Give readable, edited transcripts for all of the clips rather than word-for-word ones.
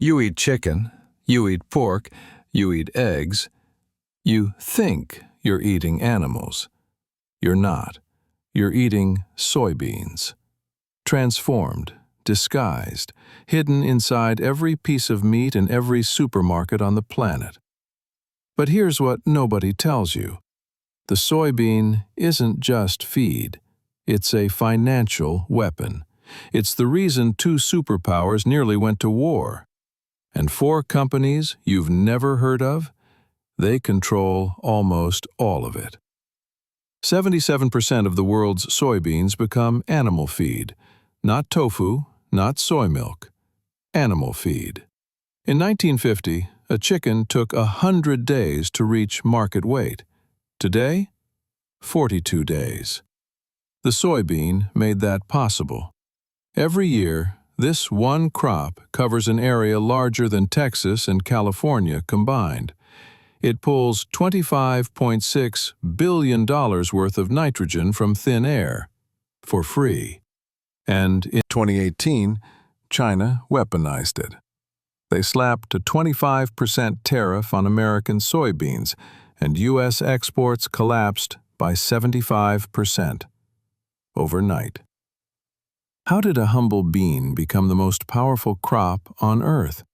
You eat chicken, you eat pork, you eat eggs. You think you're eating animals. You're not. You're eating soybeans. Transformed, disguised, hidden inside every piece of meat in every supermarket on the planet. But here's what nobody tells you. The soybean isn't just feed. It's a financial weapon. It's the reason two superpowers nearly went to war. And four companies you've never heard of, they control almost all of it. 77% of the world's soybeans become animal feed. Not tofu, not soy milk. Animal feed. In 1950, a chicken took 100 days to reach market weight. Today, 42 days. The soybean made that possible. Every year, this one crop covers an area larger than Texas and California combined. It pulls $25.6 billion worth of nitrogen from thin air for free. And in 2018, China weaponized it. They slapped a 25% tariff on American soybeans, and U.S. exports collapsed by 75% overnight. How did a humble bean become the most powerful crop on Earth?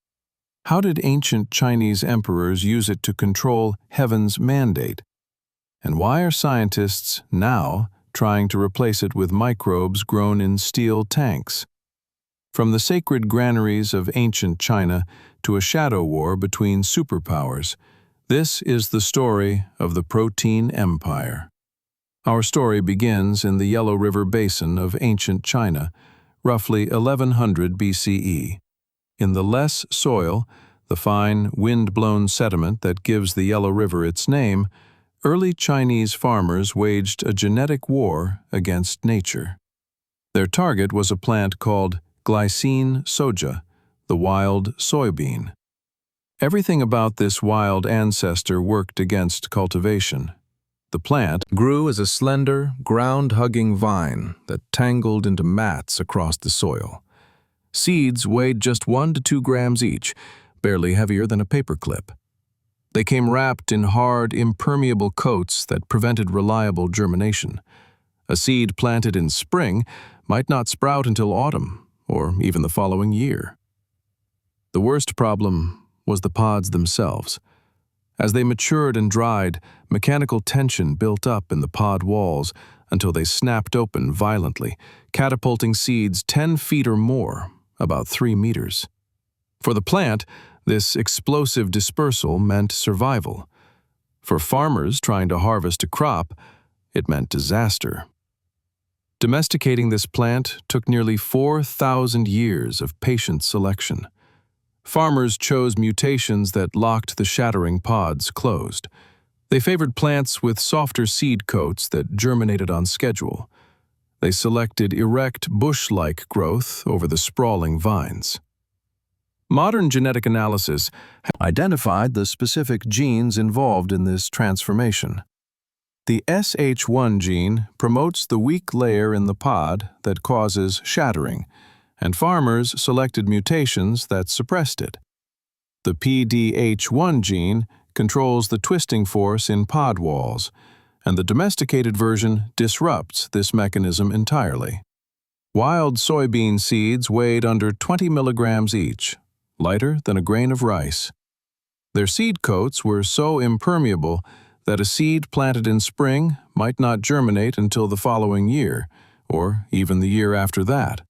How did ancient Chinese emperors use it to control heaven's mandate? And why are scientists now trying to replace it with microbes grown in steel tanks? From the sacred granaries of ancient China to a shadow war between superpowers, this is the story of the protein empire. Our story begins in the Yellow River Basin of ancient China, roughly 1100 BCE. In the less soil, the fine, wind-blown sediment that gives the Yellow River its name, early Chinese farmers waged a genetic war against nature. Their target was a plant called glycine soja, the wild soybean. Everything about this wild ancestor worked against cultivation. The plant grew as a slender, ground-hugging vine that tangled into mats across the soil. Seeds weighed just 1 to 2 grams each, barely heavier than a paperclip. They came wrapped in hard, impermeable coats that prevented reliable germination. A seed planted in spring might not sprout until autumn, or even the following year. The worst problem was the pods themselves. As they matured and dried, mechanical tension built up in the pod walls until they snapped open violently, catapulting seeds 10 feet or more, about 3 meters. For the plant, this explosive dispersal meant survival. For farmers trying to harvest a crop, it meant disaster. Domesticating this plant took nearly 4,000 years of patient selection. Farmers chose mutations that locked the shattering pods closed. They favored plants with softer seed coats that germinated on schedule. They selected erect, bush-like growth over the sprawling vines. Modern genetic analysis identified the specific genes involved in this transformation. The SH1 gene promotes the weak layer in the pod that causes shattering, and farmers selected mutations that suppressed it. The PDH1 gene controls the twisting force in pod walls, and the domesticated version disrupts this mechanism entirely. Wild soybean seeds weighed under 20 milligrams each, lighter than a grain of rice. Their seed coats were so impermeable that a seed planted in spring might not germinate until the following year, or even the year after that.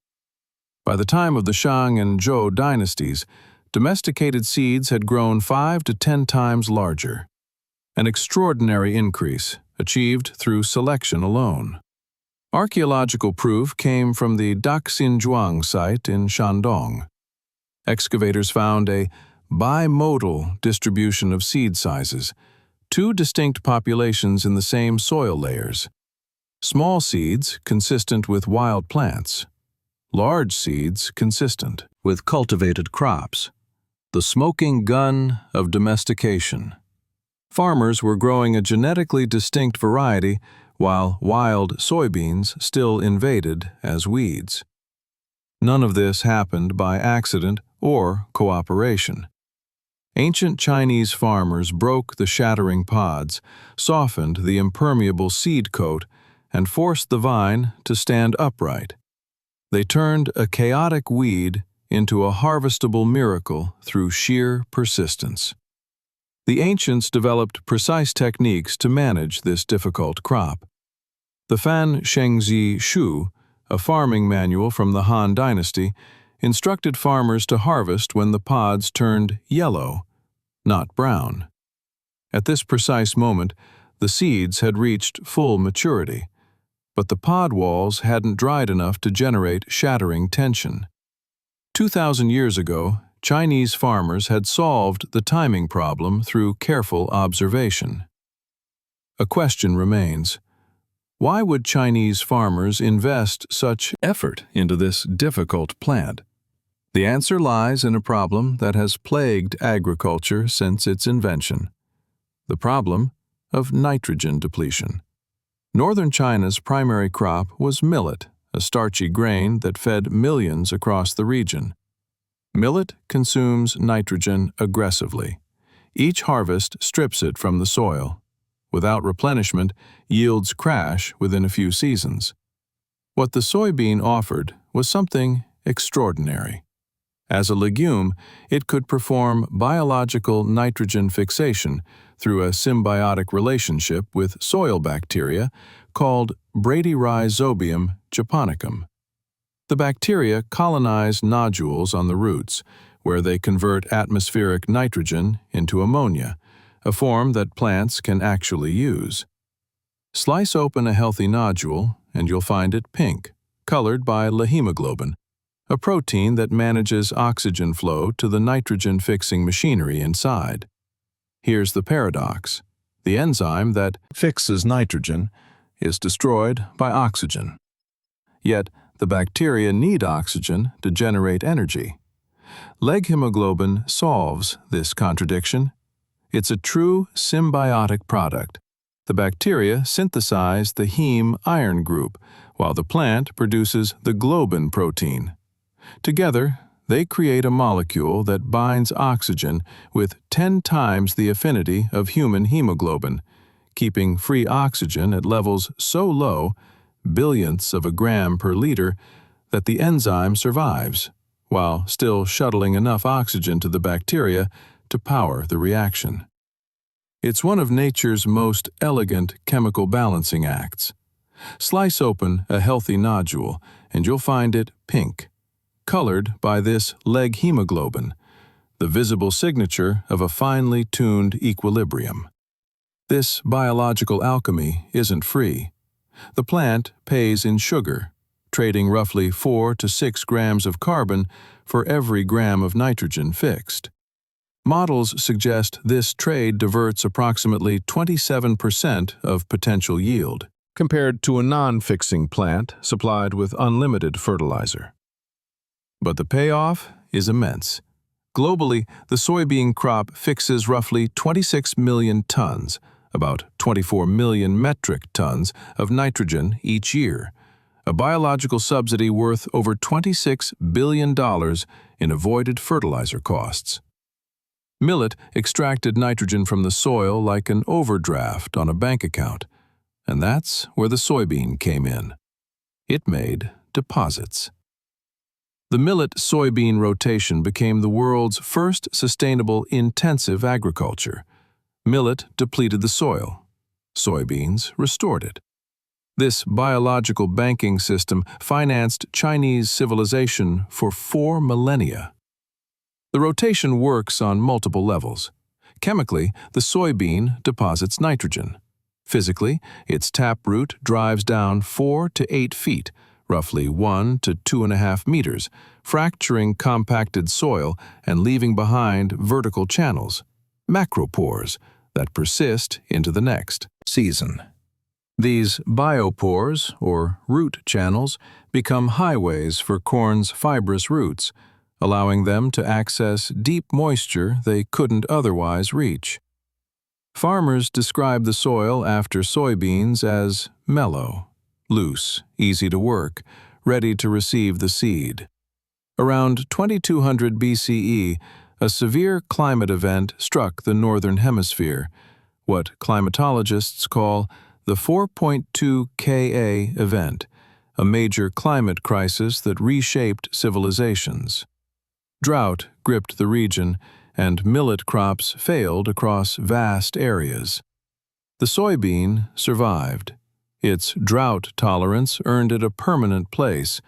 By the time of the Shang and Zhou dynasties, domesticated seeds had grown 5 to 10 times larger, an extraordinary increase achieved through selection alone. Archaeological proof came from the Daxinzhuang site in Shandong. Excavators found a bimodal distribution of seed sizes, 2 distinct populations in the same soil layers. Small seeds consistent with wild plants, large seeds consistent with cultivated crops. The smoking gun of domestication. Farmers were growing a genetically distinct variety while wild soybeans still invaded as weeds. None of this happened by accident or cooperation. Ancient Chinese farmers broke the shattering pods, softened the impermeable seed coat, and forced the vine to stand upright. They turned a chaotic weed into a harvestable miracle through sheer persistence. The ancients developed precise techniques to manage this difficult crop. The Fan Shengzi Shu, a farming manual from the Han Dynasty, instructed farmers to harvest when the pods turned yellow, not brown. At this precise moment, the seeds had reached full maturity, but the pod walls hadn't dried enough to generate shattering tension. 2,000 years ago, Chinese farmers had solved the timing problem through careful observation. A question remains. Why would Chinese farmers invest such effort into this difficult plant? The answer lies in a problem that has plagued agriculture since its invention: the problem of nitrogen depletion. Northern China's primary crop was millet, a starchy grain that fed millions across the region. Millet consumes nitrogen aggressively. Each harvest strips it from the soil. Without replenishment, yields crash within a few seasons. What the soybean offered was something extraordinary. As a legume, it could perform biological nitrogen fixation through a symbiotic relationship with soil bacteria called Bradyrhizobium japonicum. The bacteria colonize nodules on the roots, where they convert atmospheric nitrogen into ammonia, a form that plants can actually use. Slice open a healthy nodule, and you'll find it pink, colored by hemoglobin, a protein that manages oxygen flow to the nitrogen-fixing machinery inside. Here's the paradox. The enzyme that fixes nitrogen is destroyed by oxygen. Yet, the bacteria need oxygen to generate energy. Leg hemoglobin solves this contradiction. It's a true symbiotic product. The bacteria synthesize the heme iron group, while the plant produces the globin protein. Together, they create a molecule that binds oxygen with 10 times the affinity of human hemoglobin, keeping free oxygen at levels so low, billionths of a gram per liter, that the enzyme survives, while still shuttling enough oxygen to the bacteria to power the reaction. It's one of nature's most elegant chemical balancing acts. Slice open a healthy nodule, and you'll find it pink, colored by this leg hemoglobin, the visible signature of a finely tuned equilibrium. This biological alchemy isn't free. The plant pays in sugar, trading roughly 4 to 6 grams of carbon for every gram of nitrogen fixed. Models suggest this trade diverts approximately 27% of potential yield, compared to a non-fixing plant supplied with unlimited fertilizer. But the payoff is immense. Globally, the soybean crop fixes roughly 26 million tons, about 24 million metric tons of nitrogen each year, a biological subsidy worth over $26 billion in avoided fertilizer costs. Millet extracted nitrogen from the soil like an overdraft on a bank account, and that's where the soybean came in. It made deposits. The millet-soybean rotation became the world's first sustainable intensive agriculture. Millet depleted the soil. Soybeans restored it. This biological banking system financed Chinese civilization for 4 millennia. The rotation works on multiple levels. Chemically, the soybean deposits nitrogen. Physically, its taproot drives down 4 to 8 feet, roughly 1 to 2.5 meters, fracturing compacted soil and leaving behind vertical channels, macropores, that persist into the next season. These biopores, or root channels, become highways for corn's fibrous roots, allowing them to access deep moisture they couldn't otherwise reach. Farmers describe the soil after soybeans as mellow, loose, easy to work, ready to receive the seed. Around 2200 BCE, a severe climate event struck the northern hemisphere, what climatologists call the 4.2 Ka event, a major climate crisis that reshaped civilizations. Drought gripped the region, and millet crops failed across vast areas. The soybean survived. Its drought tolerance earned it a permanent place,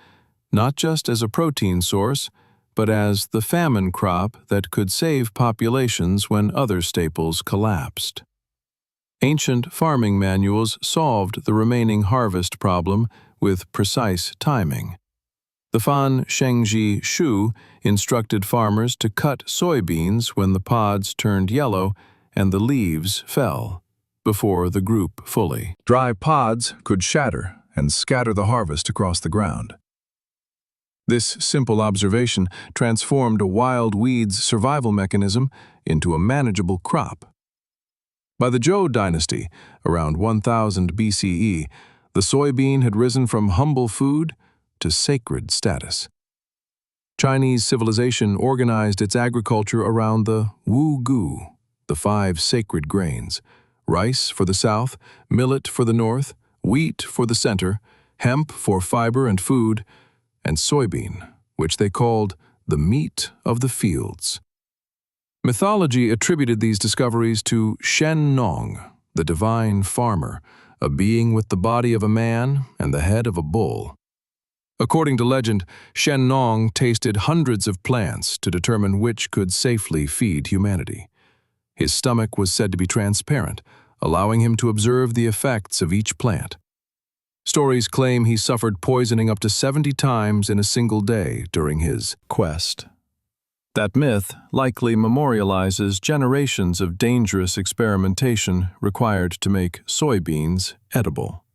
not just as a protein source, but as the famine crop that could save populations when other staples collapsed. Ancient farming manuals solved the remaining harvest problem with precise timing. The Fan Shengji Shu instructed farmers to cut soybeans when the pods turned yellow and the leaves fell, before the group fully. Dry pods could shatter and scatter the harvest across the ground. This simple observation transformed a wild weed's survival mechanism into a manageable crop. By the Zhou dynasty, around 1000 BCE, the soybean had risen from humble food to sacred status. Chinese civilization organized its agriculture around the Wu Gu, the 5 sacred grains: rice for the south, millet for the north, wheat for the center, hemp for fiber and food, and soybean, which they called the meat of the fields. Mythology attributed these discoveries to Shen Nong, the divine farmer, a being with the body of a man and the head of a bull. According to legend, Shen Nong tasted hundreds of plants to determine which could safely feed humanity. His stomach was said to be transparent, allowing him to observe the effects of each plant. Stories claim he suffered poisoning up to 70 times in a single day during his quest. That myth likely memorializes generations of dangerous experimentation required to make soybeans edible.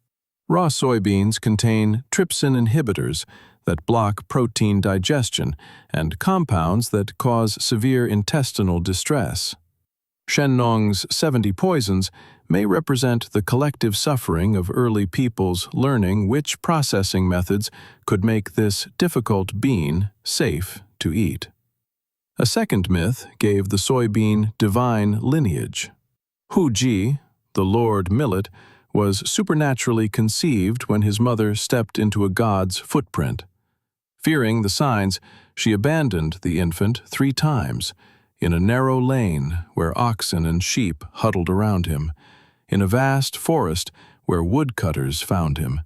Raw soybeans contain trypsin inhibitors that block protein digestion and compounds that cause severe intestinal distress. Shen Nong's 70 poisons may represent the collective suffering of early peoples learning which processing methods could make this difficult bean safe to eat. A second myth gave the soybean divine lineage. Hu Ji, the Lord Millet, was supernaturally conceived when his mother stepped into a god's footprint. Fearing the signs, she abandoned the infant 3 times, in a narrow lane where oxen and sheep huddled around him, in a vast forest where woodcutters found him,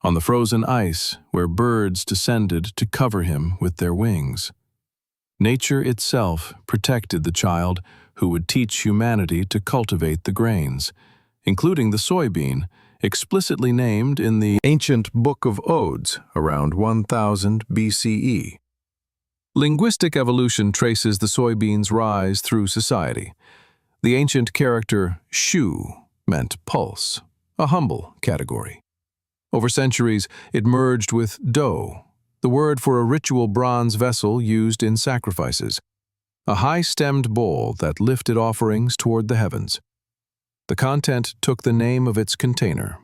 on the frozen ice where birds descended to cover him with their wings. Nature itself protected the child who would teach humanity to cultivate the grains, including the soybean, explicitly named in the ancient Book of Odes around 1000 BCE. Linguistic evolution traces the soybean's rise through society. The ancient character shu meant pulse, a humble category. Over centuries, it merged with dough, the word for a ritual bronze vessel used in sacrifices, a high-stemmed bowl that lifted offerings toward the heavens. The content took the name of its container.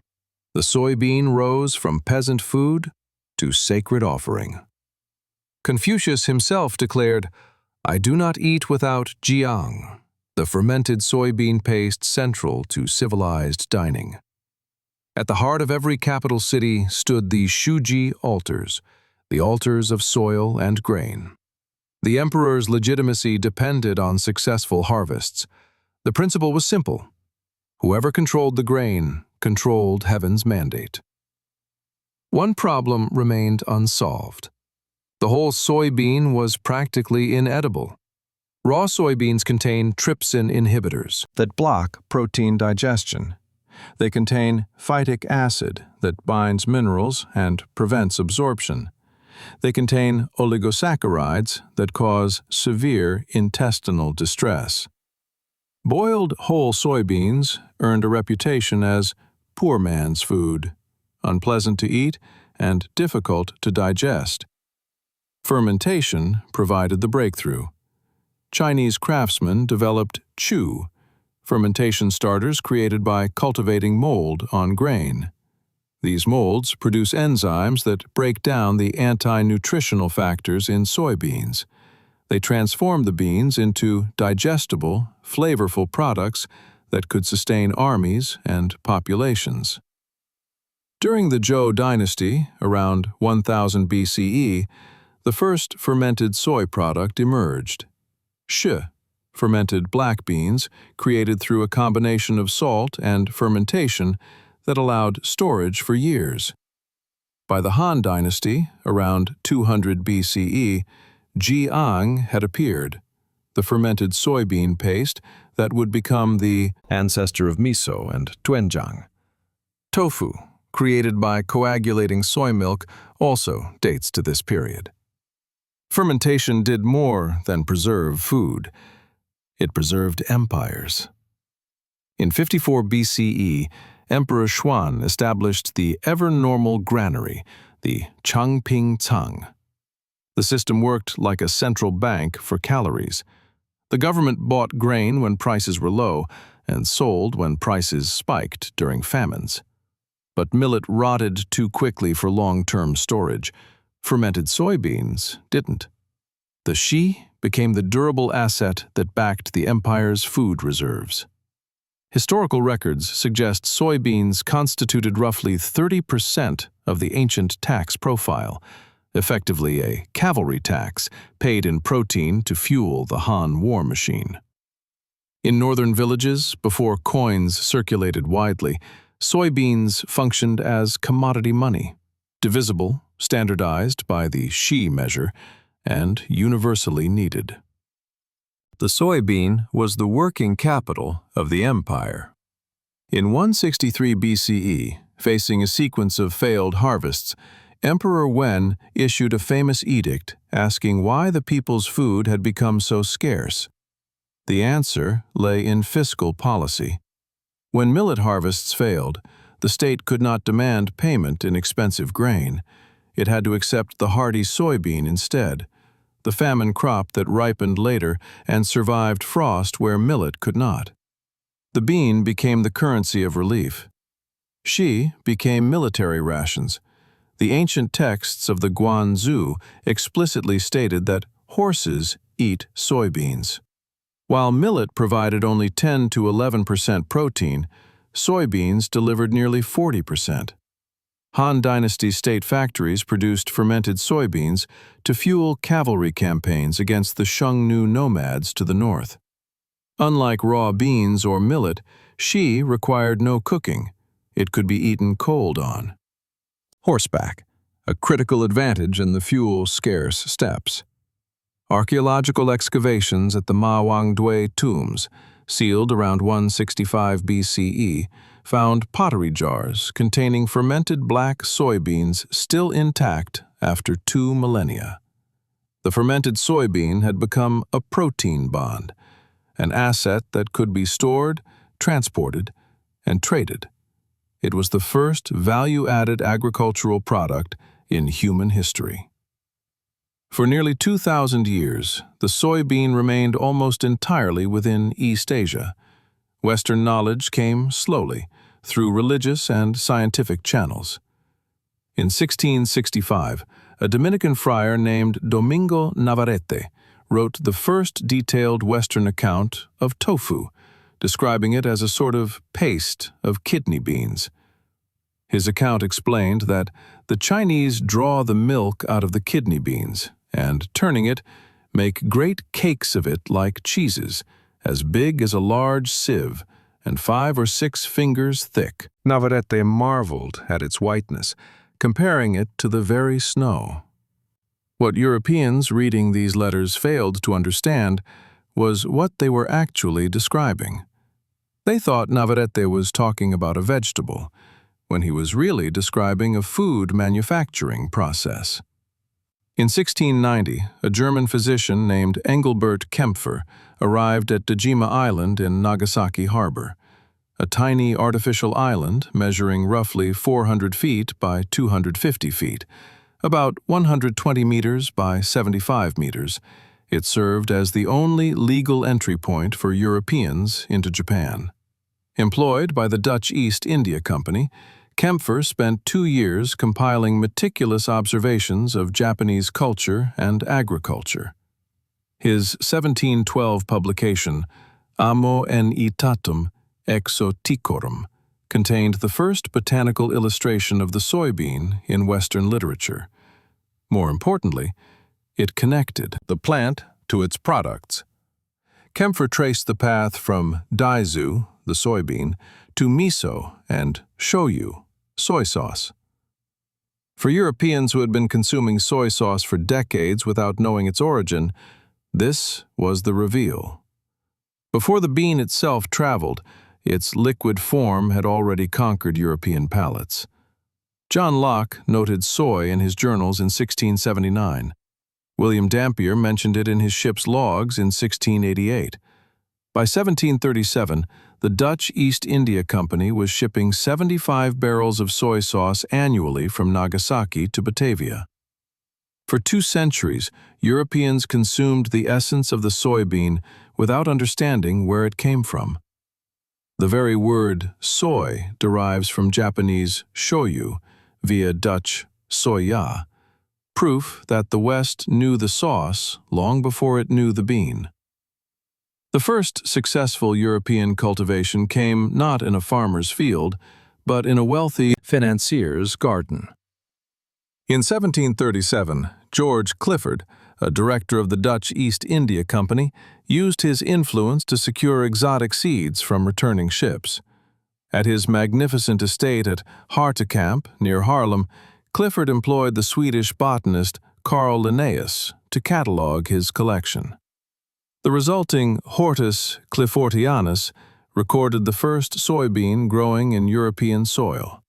The soybean rose from peasant food to sacred offering. Confucius himself declared, "I do not eat without jiang," the fermented soybean paste central to civilized dining. At the heart of every capital city stood the shuji altars, the altars of soil and grain. The emperor's legitimacy depended on successful harvests. The principle was simple. Whoever controlled the grain controlled heaven's mandate. One problem remained unsolved. The whole soybean was practically inedible. Raw soybeans contain trypsin inhibitors that block protein digestion. They contain phytic acid that binds minerals and prevents absorption. They contain oligosaccharides that cause severe intestinal distress. Boiled whole soybeans earned a reputation as poor man's food, unpleasant to eat and difficult to digest. Fermentation provided the breakthrough. Chinese craftsmen developed chu, fermentation starters created by cultivating mold on grain. These molds produce enzymes that break down the anti-nutritional factors in soybeans. They transform the beans into digestible, flavorful products that could sustain armies and populations. During the Zhou dynasty, around 1000 BCE, the first fermented soy product emerged. Shi, fermented black beans created through a combination of salt and fermentation that allowed storage for years. By the Han dynasty, around 200 BCE, jiang had appeared, the fermented soybean paste that would become the ancestor of miso and doenjang. Tofu, created by coagulating soy milk, also dates to this period. Fermentation did more than preserve food. It preserved empires. In 54 BCE, Emperor Xuan established the ever-normal granary, the Changping Cang. The system worked like a central bank for calories. The government bought grain when prices were low and sold when prices spiked during famines. But millet rotted too quickly for long-term storage. Fermented soybeans didn't. The shi became the durable asset that backed the empire's food reserves. Historical records suggest soybeans constituted roughly 30% of the ancient tax profile, effectively a cavalry tax paid in protein to fuel the Han war machine. In northern villages, before coins circulated widely, soybeans functioned as commodity money, divisible, standardized by the shi measure, and universally needed. The soybean was the working capital of the empire. In 163 BCE, facing a sequence of failed harvests, Emperor Wen issued a famous edict asking why the people's food had become so scarce. The answer lay in fiscal policy. When millet harvests failed, the state could not demand payment in expensive grain. It had to accept the hardy soybean instead, the famine crop that ripened later and survived frost where millet could not. The bean became the currency of relief. Shi became military rations. The ancient texts of the Guanzu explicitly stated that horses eat soybeans. While millet provided only 10 to 11% protein, soybeans delivered nearly 40%. Han Dynasty state factories produced fermented soybeans to fuel cavalry campaigns against the Xiongnu nomads to the north. Unlike raw beans or millet, shi required no cooking. It could be eaten cold on. Horseback, a critical advantage in the fuel-scarce steppes. Archaeological excavations at the Mawangdui tombs, sealed around 165 BCE, found pottery jars containing fermented black soybeans still intact after 2 millennia. The fermented soybean had become a protein bond, an asset that could be stored, transported, and traded. It was the first value-added agricultural product in human history. For nearly 2,000 years, the soybean remained almost entirely within East Asia. Western knowledge came slowly, through religious and scientific channels. In 1665, a Dominican friar named Domingo Navarrete wrote the first detailed Western account of tofu, describing it as a sort of paste of kidney beans. His account explained that the Chinese draw the milk out of the kidney beans and, turning it, make great cakes of it like cheeses, as big as a large sieve and 5 or 6 fingers thick. Navarrete marveled at its whiteness, comparing it to the very snow. What Europeans reading these letters failed to understand was what they were actually describing. They thought Navarrete was talking about a vegetable, when he was really describing a food manufacturing process. In 1690, a German physician named Engelbert Kempfer arrived at Dejima Island in Nagasaki Harbor, a tiny artificial island measuring roughly 400 feet by 250 feet, about 120 meters by 75 meters. It served as the only legal entry point for Europeans into Japan. Employed by the Dutch East India Company, Kempfer spent 2 years compiling meticulous observations of Japanese culture and agriculture. His 1712 publication, Amo en itatum exoticorum, contained the first botanical illustration of the soybean in Western literature. More importantly, it connected the plant to its products. Kempfer traced the path from daizu, the soybean, to miso and shoyu, soy sauce. For Europeans who had been consuming soy sauce for decades without knowing its origin, this was the reveal. Before the bean itself traveled, its liquid form had already conquered European palates. John Locke noted soy in his journals in 1679. William Dampier mentioned it in his ship's logs in 1688. By 1737, the Dutch East India Company was shipping 75 barrels of soy sauce annually from Nagasaki to Batavia. For 2 centuries, Europeans consumed the essence of the soybean without understanding where it came from. The very word soy derives from Japanese shoyu via Dutch soya, proof that the West knew the sauce long before it knew the bean. The first successful European cultivation came not in a farmer's field, but in a wealthy financier's garden. In 1737, George Clifford, a director of the Dutch East India Company, used his influence to secure exotic seeds from returning ships. At his magnificent estate at Hartekamp, near Haarlem, Clifford employed the Swedish botanist Carl Linnaeus to catalogue his collection. The resulting Hortus Cliffortianus recorded the first soybean growing in European soil.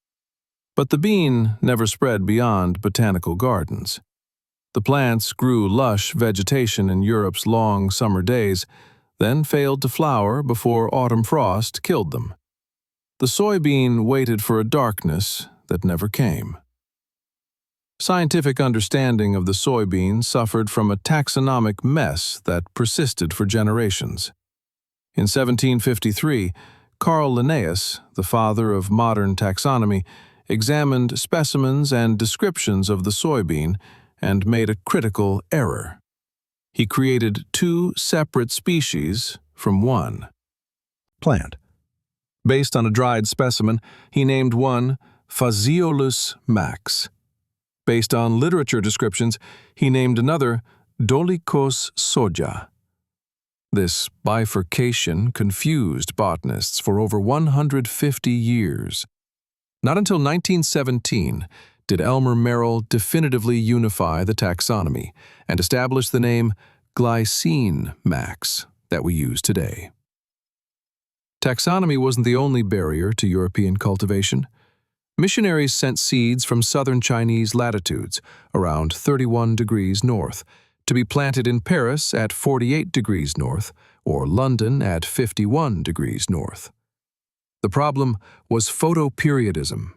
But the bean never spread beyond botanical gardens. The plants grew lush vegetation in Europe's long summer days, then failed to flower before autumn frost killed them. The soybean waited for a darkness that never came. Scientific understanding of the soybean suffered from a taxonomic mess that persisted for generations. In 1753, Carl Linnaeus, the father of modern taxonomy, examined specimens and descriptions of the soybean and made a critical error. He created 2 separate species from one plant. Based on a dried specimen, he named one Phaseolus max. Based on literature descriptions, he named another Dolichos soja. This bifurcation confused botanists for over 150 years. Not until 1917 did Elmer Merrill definitively unify the taxonomy and establish the name Glycine max that we use today. Taxonomy wasn't the only barrier to European cultivation. Missionaries sent seeds from southern Chinese latitudes, around 31 degrees north, to be planted in Paris at 48 degrees north or London at 51 degrees north. The problem was photoperiodism.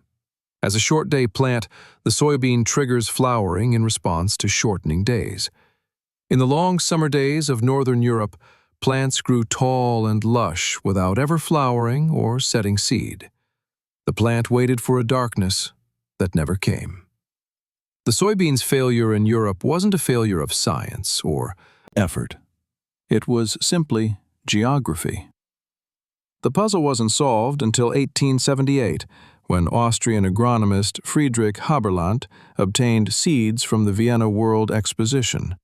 As a short-day plant, the soybean triggers flowering in response to shortening days. In the long summer days of northern Europe, plants grew tall and lush without ever flowering or setting seed. The plant waited for a darkness that never came. The soybean's failure in Europe wasn't a failure of science or effort. It was simply geography. The puzzle wasn't solved until 1878, when Austrian agronomist Friedrich Haberlandt obtained seeds from the Vienna World Exposition.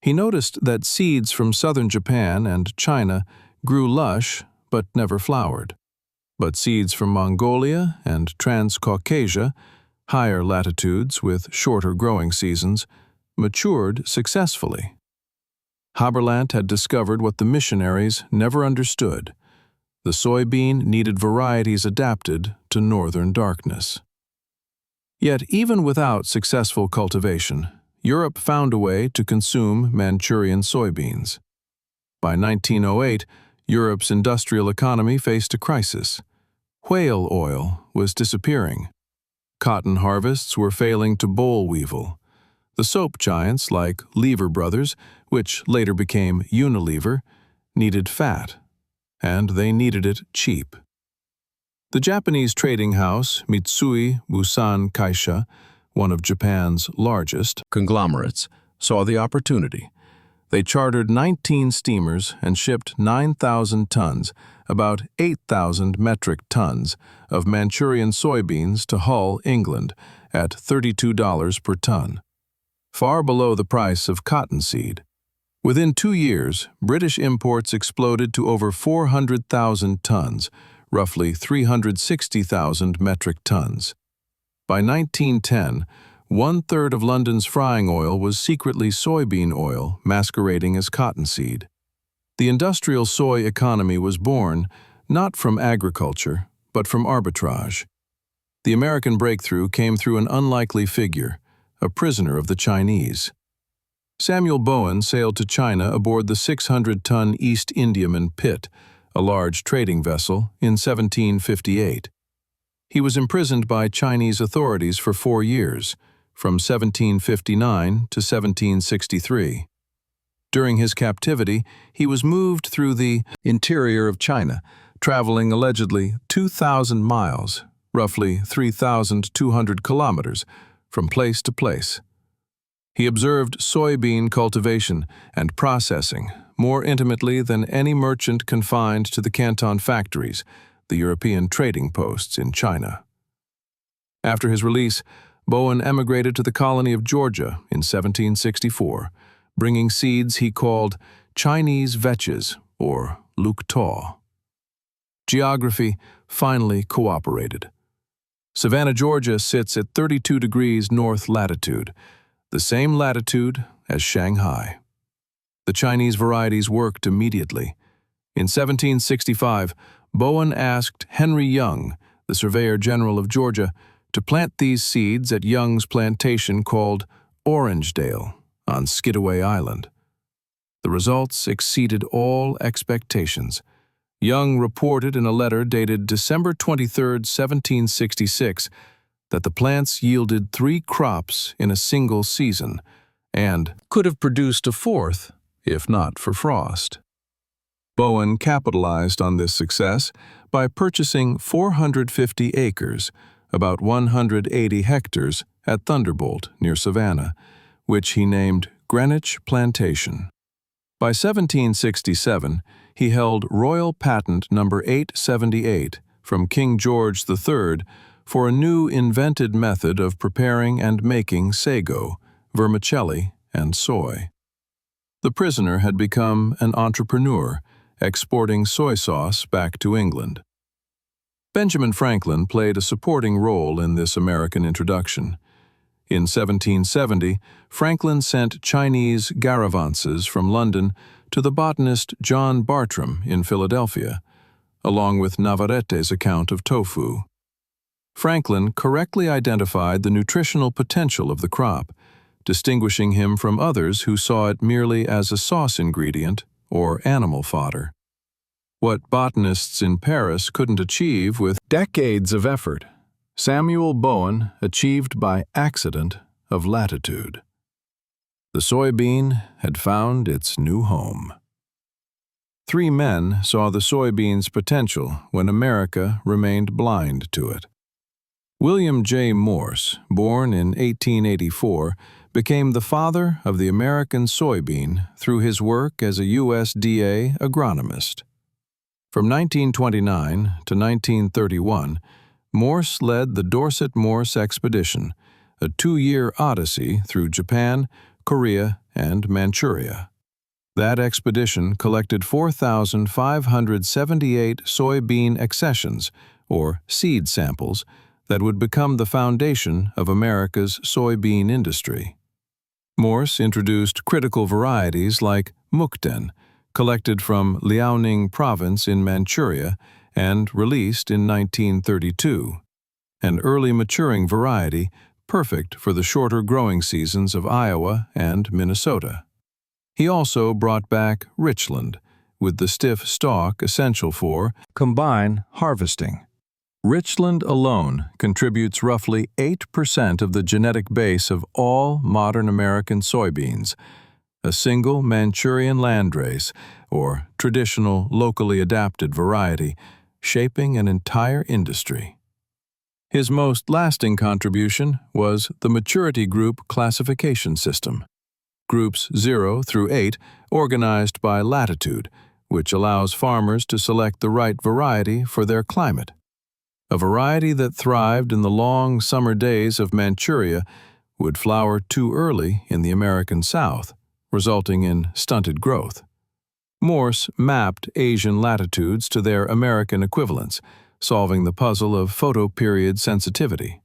He noticed that seeds from southern Japan and China grew lush but never flowered. But seeds from Mongolia and Transcaucasia, higher latitudes with shorter growing seasons, matured successfully. Haberlandt had discovered what the missionaries never understood. The soybean needed varieties adapted to northern darkness. Yet even without successful cultivation, Europe found a way to consume Manchurian soybeans. By 1908, Europe's industrial economy faced a crisis. Whale oil was disappearing. Cotton harvests were failing to boll weevil. The soap giants like Lever Brothers, which later became Unilever, needed fat, and they needed it cheap. The Japanese trading house Mitsui Bussan Kaisha, one of Japan's largest conglomerates, saw the opportunity. They chartered 19 steamers and shipped 9,000 tons, about 8,000 metric tons, of Manchurian soybeans to Hull, England, at $32 per ton, far below the price of cottonseed. Within 2 years, British imports exploded to over 400,000 tons, roughly 360,000 metric tons. By 1910, one-third of London's frying oil was secretly soybean oil masquerading as cottonseed. The industrial soy economy was born not from agriculture, but from arbitrage. The American breakthrough came through an unlikely figure, a prisoner of the Chinese. Samuel Bowen sailed to China aboard the 600-ton East Indiaman Pitt, a large trading vessel, in 1758. He was imprisoned by Chinese authorities for 4 years, from 1759 to 1763. During his captivity, he was moved through the interior of China, traveling allegedly 2,000 miles, roughly 3,200 kilometers, from place to place. He observed soybean cultivation and processing more intimately than any merchant confined to the Canton factories, the European trading posts in China. After his release, Bowen emigrated to the colony of Georgia in 1764, bringing seeds he called Chinese vetches, or luk taw. Geography finally cooperated. Savannah, Georgia sits at 32 degrees north latitude, the same latitude as Shanghai. The Chinese varieties worked immediately. In 1765, Bowen asked Henry Young, the Surveyor General of Georgia, to plant these seeds at Young's plantation called Orangedale on Skidaway Island. The results exceeded all expectations. Young reported in a letter dated December 23, 1766, that the plants yielded 3 crops in a single season and could have produced a 4th, if not for frost. Bowen capitalized on this success by purchasing 450 acres, about 180 hectares, at Thunderbolt, near Savannah, which he named Greenwich Plantation. By 1767, he held Royal Patent number 878 from King George III for a new invented method of preparing and making sago, vermicelli, and soy. The prisoner had become an entrepreneur, exporting soy sauce back to England. Benjamin Franklin played a supporting role in this American introduction. In 1770, Franklin sent Chinese garavances from London to the botanist John Bartram in Philadelphia, along with Navarrete's account of tofu. Franklin correctly identified the nutritional potential of the crop, distinguishing him from others who saw it merely as a sauce ingredient or animal fodder. What botanists in Paris couldn't achieve with decades of effort, Samuel Bowen achieved by accident of latitude. The soybean had found its new home. 3 men saw the soybean's potential when America remained blind to it. William J. Morse, born in 1884, became the father of the American soybean through his work as a USDA agronomist. From 1929 to 1931, Morse led the Dorset-Morse expedition, a 2-year odyssey through Japan, Korea, and Manchuria. That expedition collected 4,578 soybean accessions, or seed samples, that would become the foundation of America's soybean industry. Morse introduced critical varieties like Mukden, collected from Liaoning Province in Manchuria and released in 1932, an early maturing variety perfect for the shorter growing seasons of Iowa and Minnesota. He also brought back Richland, with the stiff stalk essential for combine harvesting. Richland alone contributes roughly 8% of the genetic base of all modern American soybeans, a single Manchurian landrace, or traditional locally adapted variety, shaping an entire industry. His most lasting contribution was the maturity group classification system. Groups 0 through 8 organized by latitude, which allows farmers to select the right variety for their climate. A variety that thrived in the long summer days of Manchuria would flower too early in the American South, resulting in stunted growth. Morse mapped Asian latitudes to their American equivalents, solving the puzzle of photoperiod sensitivity.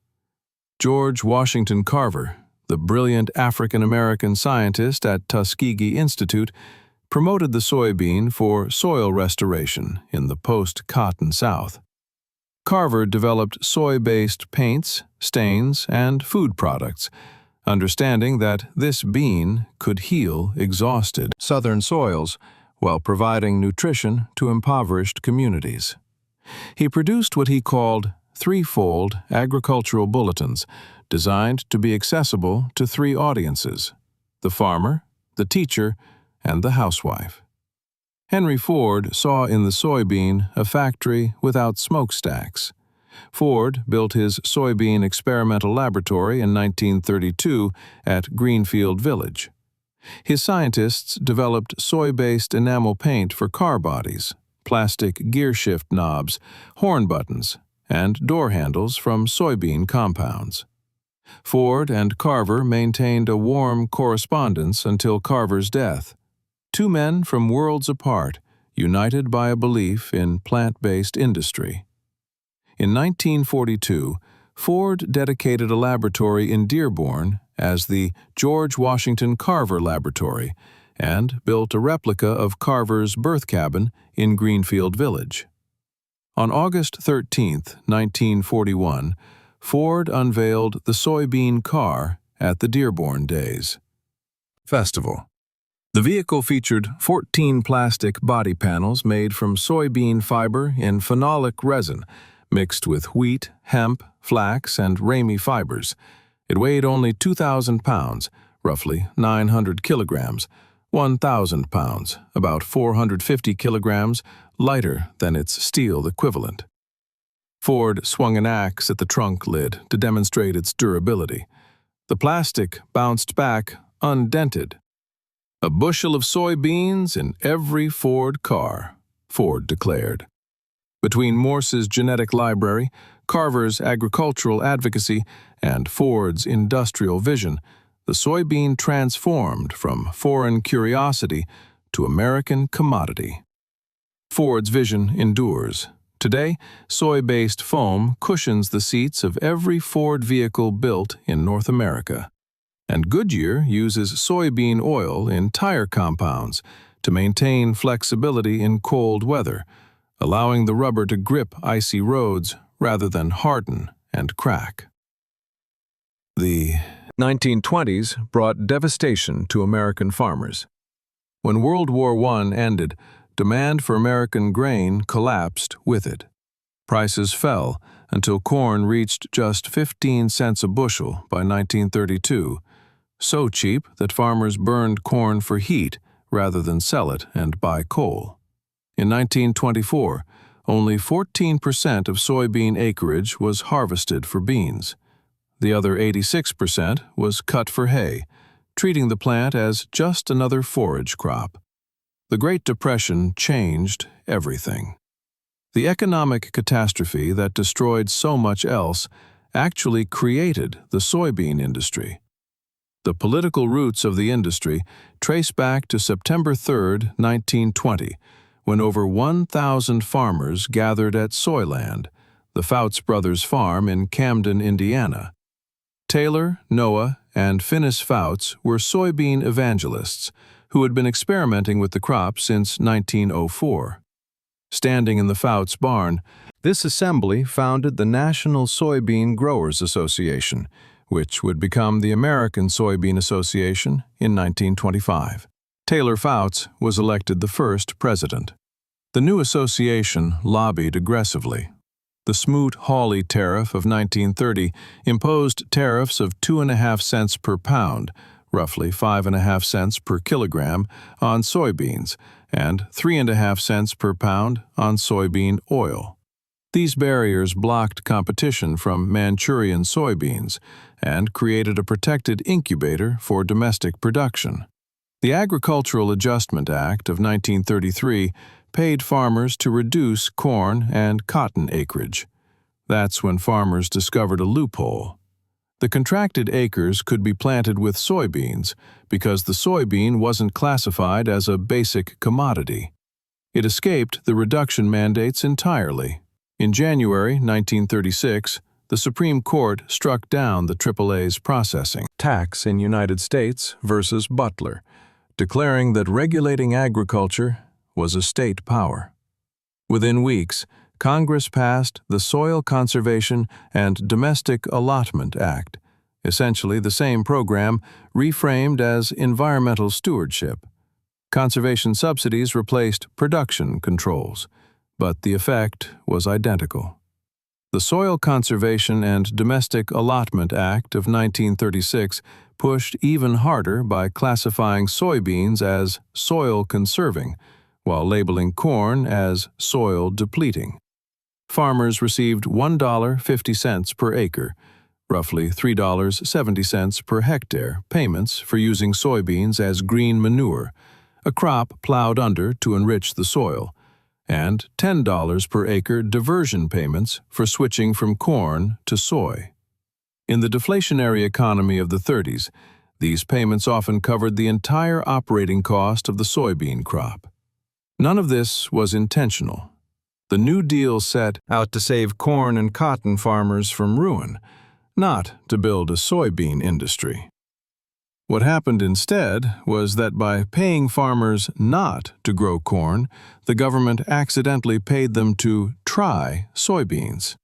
George Washington Carver, the brilliant African-American scientist at Tuskegee Institute, promoted the soybean for soil restoration in the post-cotton South. Carver developed soy-based paints, stains, and food products, understanding that this bean could heal exhausted southern soils while providing nutrition to impoverished communities. He produced what he called threefold agricultural bulletins, designed to be accessible to three audiences: the farmer, the teacher, and the housewife. Henry Ford saw in the soybean a factory without smokestacks. Ford built his soybean experimental laboratory in 1932 at Greenfield Village. His scientists developed soy-based enamel paint for car bodies, plastic gearshift knobs, horn buttons, and door handles from soybean compounds. Ford and Carver maintained a warm correspondence until Carver's death. Two men from worlds apart, united by a belief in plant-based industry. In 1942, Ford dedicated a laboratory in Dearborn as the George Washington Carver Laboratory and built a replica of Carver's birth cabin in Greenfield Village. On August 13, 1941, Ford unveiled the soybean car at the Dearborn Days Festival. The vehicle featured 14 plastic body panels made from soybean fiber in phenolic resin, mixed with wheat, hemp, flax, and ramie fibers. It weighed only 2,000 pounds, roughly 900 kilograms, 1,000 pounds, about 450 kilograms, lighter than its steel equivalent. Ford swung an axe at the trunk lid to demonstrate its durability. The plastic bounced back undented. "A bushel of soybeans in every Ford car," Ford declared. Between Morse's genetic library, Carver's agricultural advocacy, and Ford's industrial vision, the soybean transformed from foreign curiosity to American commodity. Ford's vision endures. Today, soy-based foam cushions the seats of every Ford vehicle built in North America. And Goodyear uses soybean oil in tire compounds to maintain flexibility in cold weather, allowing the rubber to grip icy roads rather than harden and crack. The 1920s brought devastation to American farmers. When World War I ended, demand for American grain collapsed with it. Prices fell until corn reached just 15 cents a bushel by 1932, so cheap that farmers burned corn for heat rather than sell it and buy coal. In 1924, only 14% of soybean acreage was harvested for beans. The other 86% was cut for hay, treating the plant as just another forage crop. The Great Depression changed everything. The economic catastrophe that destroyed so much else actually created the soybean industry. The political roots of the industry trace back to September 3, 1920, when over 1,000 farmers gathered at Soyland, the Fouts Brothers farm in Camden, Indiana. Taylor, Noah, and Finis Fouts were soybean evangelists who had been experimenting with the crop since 1904. Standing in the Fouts barn, this assembly founded the National Soybean Growers Association, which would become the American Soybean Association in 1925. Taylor Fouts was elected the first president. The new association lobbied aggressively. The Smoot-Hawley tariff of 1930 imposed tariffs of 2.5 cents per pound, roughly 5.5 cents per kilogram, on soybeans, and 3.5 cents per pound on soybean oil. These barriers blocked competition from Manchurian soybeans and created a protected incubator for domestic production. The Agricultural Adjustment Act of 1933 paid farmers to reduce corn and cotton acreage. That's when farmers discovered a loophole. The contracted acres could be planted with soybeans because the soybean wasn't classified as a basic commodity. It escaped the reduction mandates entirely. In January 1936, the Supreme Court struck down the AAA's processing tax in United States versus Butler, declaring that regulating agriculture was a state power. Within weeks, Congress passed the Soil Conservation and Domestic Allotment Act, essentially the same program reframed as environmental stewardship. Conservation subsidies replaced production controls, but the effect was identical. The Soil Conservation and Domestic Allotment Act of 1936 pushed even harder by classifying soybeans as soil conserving, while labeling corn as soil depleting. Farmers received $1.50 per acre, roughly $3.70 per hectare, payments for using soybeans as green manure, a crop plowed under to enrich the soil, and $10 per acre diversion payments for switching from corn to soy. In the deflationary economy of the 30s, these payments often covered the entire operating cost of the soybean crop. None of this was intentional. The New Deal set out to save corn and cotton farmers from ruin, not to build a soybean industry. What happened instead was that by paying farmers not to grow corn, the government accidentally paid them to try soybeans.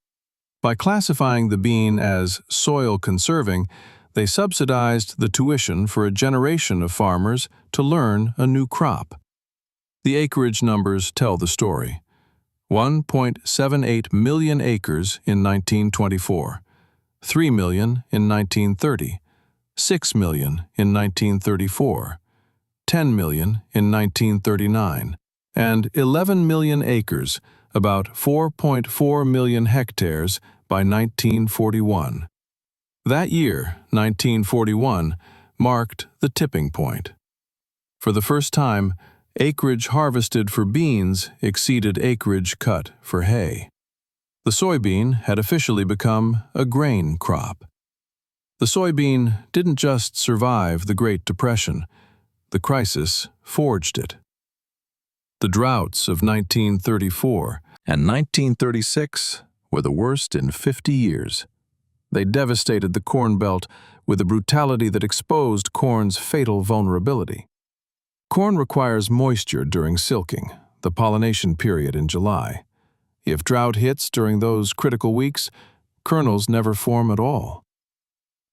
By classifying the bean as soil conserving, they subsidized the tuition for a generation of farmers to learn a new crop. The acreage numbers tell the story. 1.78 million acres in 1924, 3 million in 1930, 6 million in 1934, 10 million in 1939, and 11 million acres, about 4.4 million hectares, by 1941. That year, 1941, marked the tipping point. For the first time, acreage harvested for beans exceeded acreage cut for hay. The soybean had officially become a grain crop. The soybean didn't just survive the Great Depression, the crisis forged it. The droughts of 1934 and 1936 were the worst in 50 years. They devastated the Corn Belt with a brutality that exposed corn's fatal vulnerability. Corn requires moisture during silking, the pollination period in July. If drought hits during those critical weeks, kernels never form at all.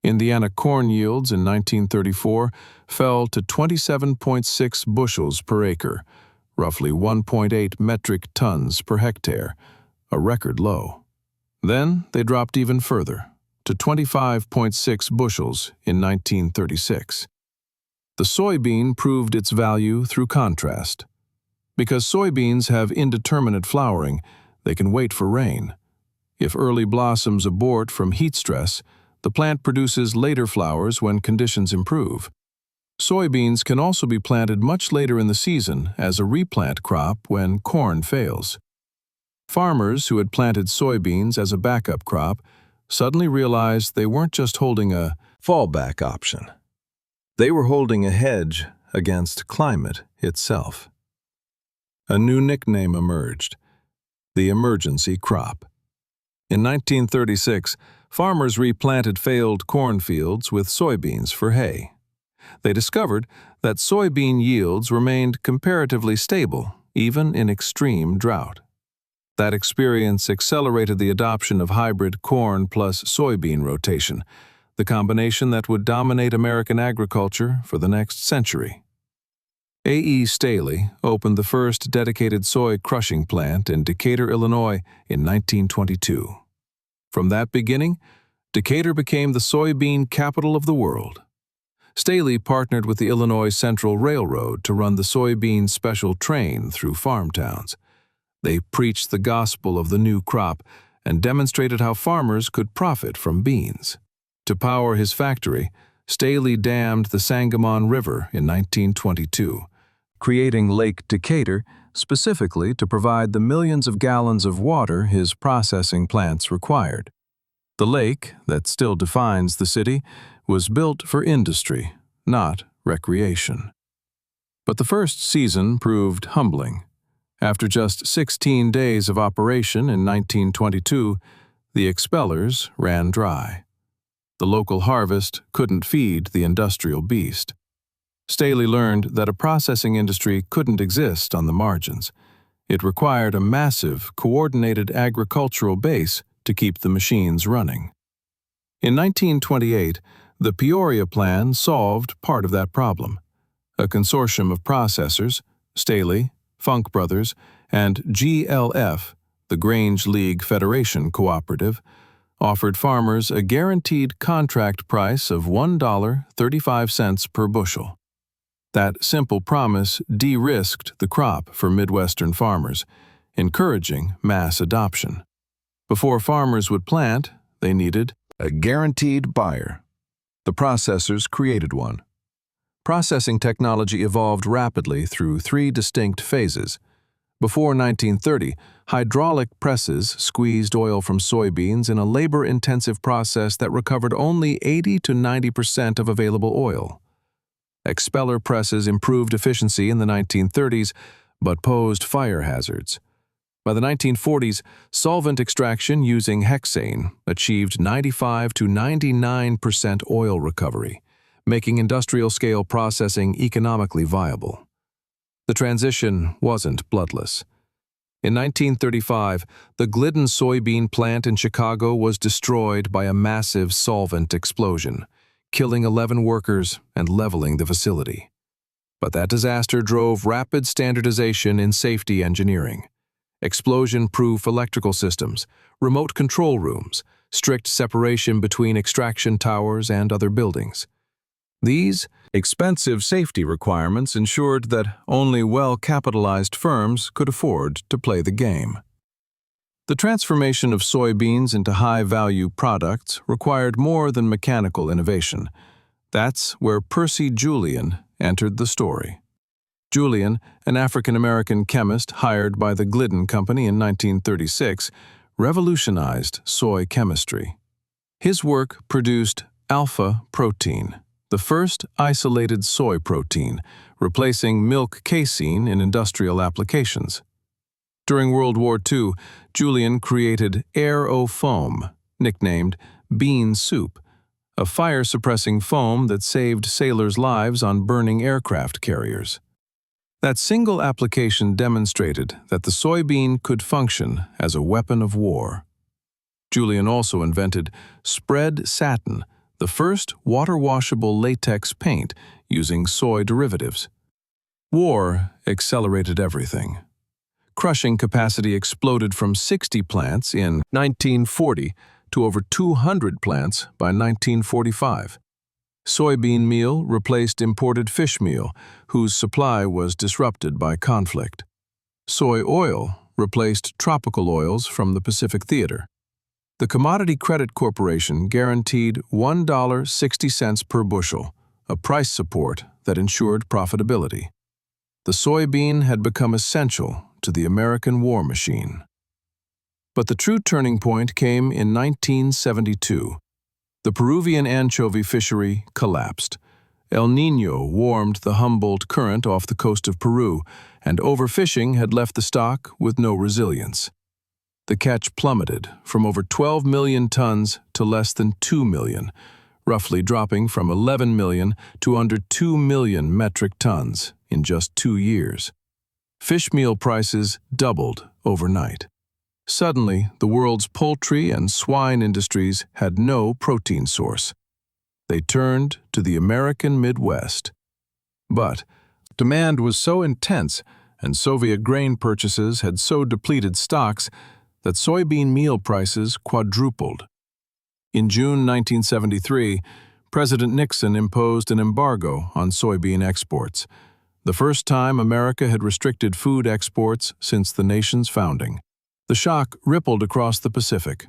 Indiana corn yields in 1934 fell to 27.6 bushels per acre, roughly 1.8 metric tons per hectare, a record low. Then they dropped even further, to 25.6 bushels in 1936. The soybean proved its value through contrast. Because soybeans have indeterminate flowering, they can wait for rain. If early blossoms abort from heat stress, the plant produces later flowers when conditions improve. Soybeans can also be planted much later in the season as a replant crop when corn fails. Farmers who had planted soybeans as a backup crop suddenly realized they weren't just holding a fallback option. They were holding a hedge against climate itself. A new nickname emerged: the emergency crop. In 1936, farmers replanted failed cornfields with soybeans for hay. They discovered that soybean yields remained comparatively stable, even in extreme drought. That experience accelerated the adoption of hybrid corn plus soybean rotation, the combination that would dominate American agriculture for the next century. A.E. Staley opened the first dedicated soy crushing plant in Decatur, Illinois in 1922. From that beginning, Decatur became the soybean capital of the world. Staley partnered with the Illinois Central Railroad to run the soybean special train through farm towns. They preached the gospel of the new crop and demonstrated how farmers could profit from beans. To power his factory, Staley dammed the Sangamon River in 1922, creating Lake Decatur specifically to provide the millions of gallons of water his processing plants required. The lake, that still defines the city, was built for industry, not recreation. But the first season proved humbling. After just 16 days of operation in 1922, the expellers ran dry. The local harvest couldn't feed the industrial beast. Staley learned that a processing industry couldn't exist on the margins. It required a massive, coordinated agricultural base to keep the machines running. In 1928, the Peoria Plan solved part of that problem. A consortium of processors, Staley, Funk Brothers, and GLF, the Grange League Federation Cooperative, offered farmers a guaranteed contract price of $1.35 per bushel. That simple promise de-risked the crop for Midwestern farmers, encouraging mass adoption. Before farmers would plant, they needed a guaranteed buyer. The processors created one. Processing technology evolved rapidly through three distinct phases. Before 1930, hydraulic presses squeezed oil from soybeans in a labor-intensive process that recovered only 80 to 90% of available oil. Expeller presses improved efficiency in the 1930s, but posed fire hazards. By the 1940s, solvent extraction using hexane achieved 95 to 99% oil recovery, making industrial-scale processing economically viable. The transition wasn't bloodless. In 1935, the Glidden soybean plant in Chicago was destroyed by a massive solvent explosion, killing 11 workers and leveling the facility. But that disaster drove rapid standardization in safety engineering. Explosion-proof electrical systems, remote control rooms, strict separation between extraction towers and other buildings. These expensive safety requirements ensured that only well-capitalized firms could afford to play the game. The transformation of soybeans into high-value products required more than mechanical innovation. That's where Percy Julian entered the story. Julian, an African-American chemist hired by the Glidden Company in 1936, revolutionized soy chemistry. His work produced alpha protein, the first isolated soy protein, replacing milk casein in industrial applications. During World War II, Julian created air-o-foam, nicknamed bean soup, a fire-suppressing foam that saved sailors' lives on burning aircraft carriers. That single application demonstrated that the soybean could function as a weapon of war. Julian also invented spread satin, the first water-washable latex paint using soy derivatives. War accelerated everything. Crushing capacity exploded from 60 plants in 1940 to over 200 plants by 1945. Soybean meal replaced imported fish meal, whose supply was disrupted by conflict. Soy oil replaced tropical oils from the Pacific Theater. The Commodity Credit Corporation guaranteed $1.60 per bushel, a price support that ensured profitability. The soybean had become essential to the American war machine. But the true turning point came in 1972. The Peruvian anchovy fishery collapsed. El Niño warmed the Humboldt Current off the coast of Peru, and overfishing had left the stock with no resilience. The catch plummeted from over 12 million tons to less than 2 million, roughly dropping from 11 million to under 2 million metric tons in just 2 years. Fish meal prices doubled overnight. Suddenly, the world's poultry and swine industries had no protein source. They turned to the American Midwest. But demand was so intense, and Soviet grain purchases had so depleted stocks, that soybean meal prices quadrupled. In June 1973, President Nixon imposed an embargo on soybean exports. the first time America had restricted food exports since the nation's founding. The shock rippled across the Pacific.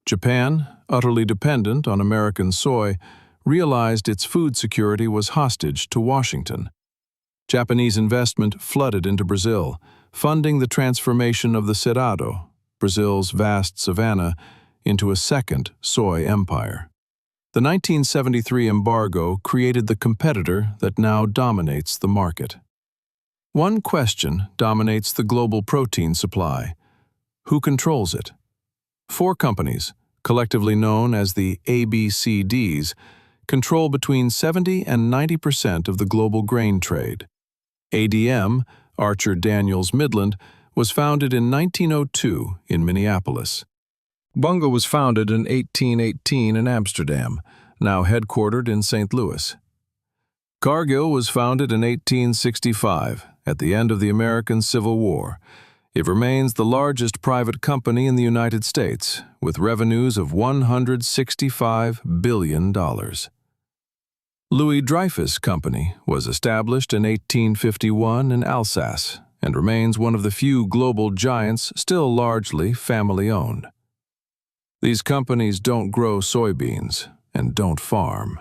Japan, utterly dependent on American soy, realized its food security was hostage to Washington. Japanese investment flooded into Brazil, funding the transformation of the Cerrado, Brazil's vast savanna, into a second soy empire. The 1973 embargo created the competitor that now dominates the market. One question dominates the global protein supply: who controls it? 4 companies, collectively known as the ABCDs, control between 70 and 90% of the global grain trade. ADM, Archer Daniels Midland, was founded in 1902 in Minneapolis. Bunge was founded in 1818 in Amsterdam, now headquartered in St. Louis. Cargill was founded in 1865, at the end of the American Civil War. It remains the largest private company in the United States, with revenues of $165 billion. Louis Dreyfus Company was established in 1851 in Alsace and remains one of the few global giants still largely family-owned. These companies don't grow soybeans and don't farm.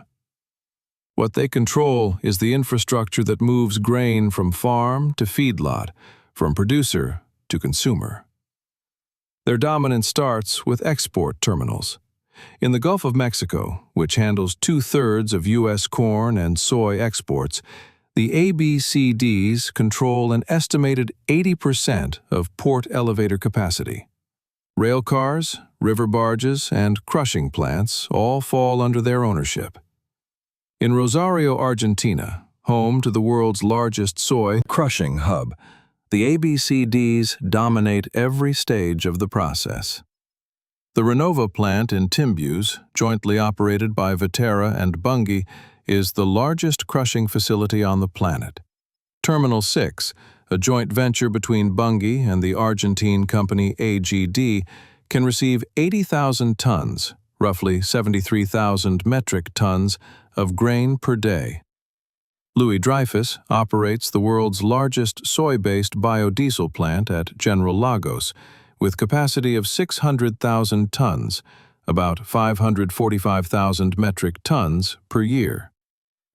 What they control is the infrastructure that moves grain from farm to feedlot, from producer to consumer. Their dominance starts with export terminals. In the Gulf of Mexico, which handles 2/3 of U.S. corn and soy exports, the ABCDs control an estimated 80% of port elevator capacity. Rail cars, river barges, and crushing plants all fall under their ownership. In Rosario, Argentina, home to the world's largest soy crushing hub, the ABCDs dominate every stage of the process. The Renova plant in Timbus, jointly operated by Viterra and Bunge, is the largest crushing facility on the planet. Terminal 6, a joint venture between Bunge and the Argentine company AGD, can receive 80,000 tons, roughly 73,000 metric tons, of grain per day. Louis Dreyfus operates the world's largest soy-based biodiesel plant at General Lagos, with capacity of 600,000 tons, about 545,000 metric tons per year.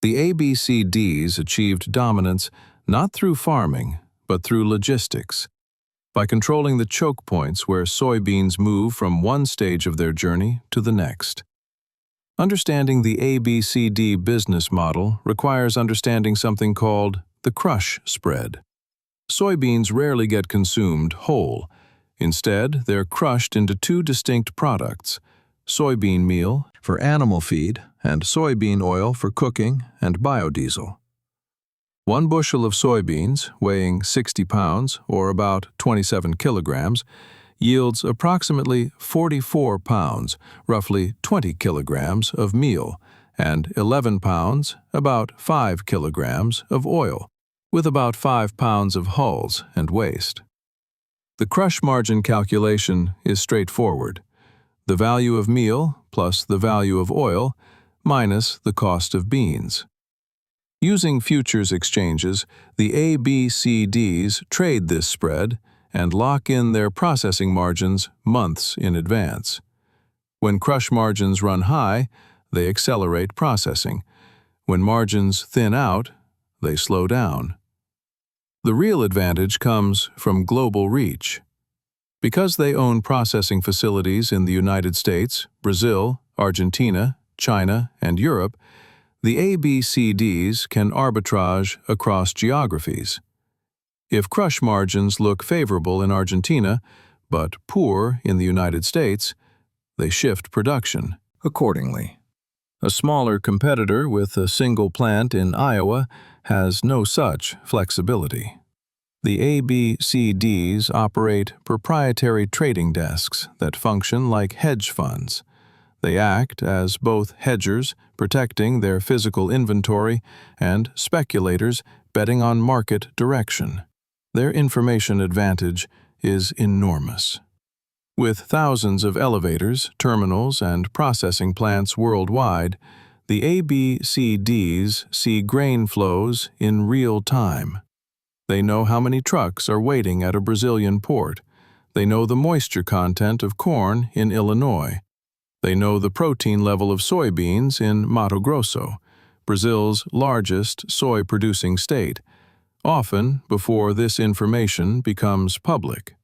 The ABCDs achieved dominance not through farming, but through logistics, by controlling the choke points where soybeans move from one stage of their journey to the next. Understanding the ABCD business model requires understanding something called the crush spread. Soybeans rarely get consumed whole. Instead, they're crushed into 2 distinct products: soybean meal for animal feed and soybean oil for cooking and biodiesel. 1 bushel of soybeans, weighing 60 pounds or about 27 kilograms, yields approximately 44 pounds, roughly 20 kilograms of meal, and 11 pounds, about 5 kilograms of oil, with about 5 pounds of hulls and waste. The crush margin calculation is straightforward: the value of meal plus the value of oil minus the cost of beans. Using futures exchanges, the ABCDs trade this spread and lock in their processing margins months in advance. When crush margins run high, they accelerate processing. When margins thin out, they slow down. The real advantage comes from global reach. Because they own processing facilities in the United States, Brazil, Argentina, China, and Europe, the ABCDs can arbitrage across geographies. If crush margins look favorable in Argentina, but poor in the United States, they shift production accordingly. A smaller competitor with a single plant in Iowa has no such flexibility. The ABCDs operate proprietary trading desks that function like hedge funds. They act as both hedgers, protecting their physical inventory, and speculators betting on market direction. Their information advantage is enormous. With thousands of elevators, terminals, and processing plants worldwide, The ABCDs see grain flows in real time. They know how many trucks are waiting at a Brazilian port. They know the moisture content of corn in Illinois. They know the protein level of soybeans in Mato Grosso, Brazil's largest soy-producing state, often before this information becomes public.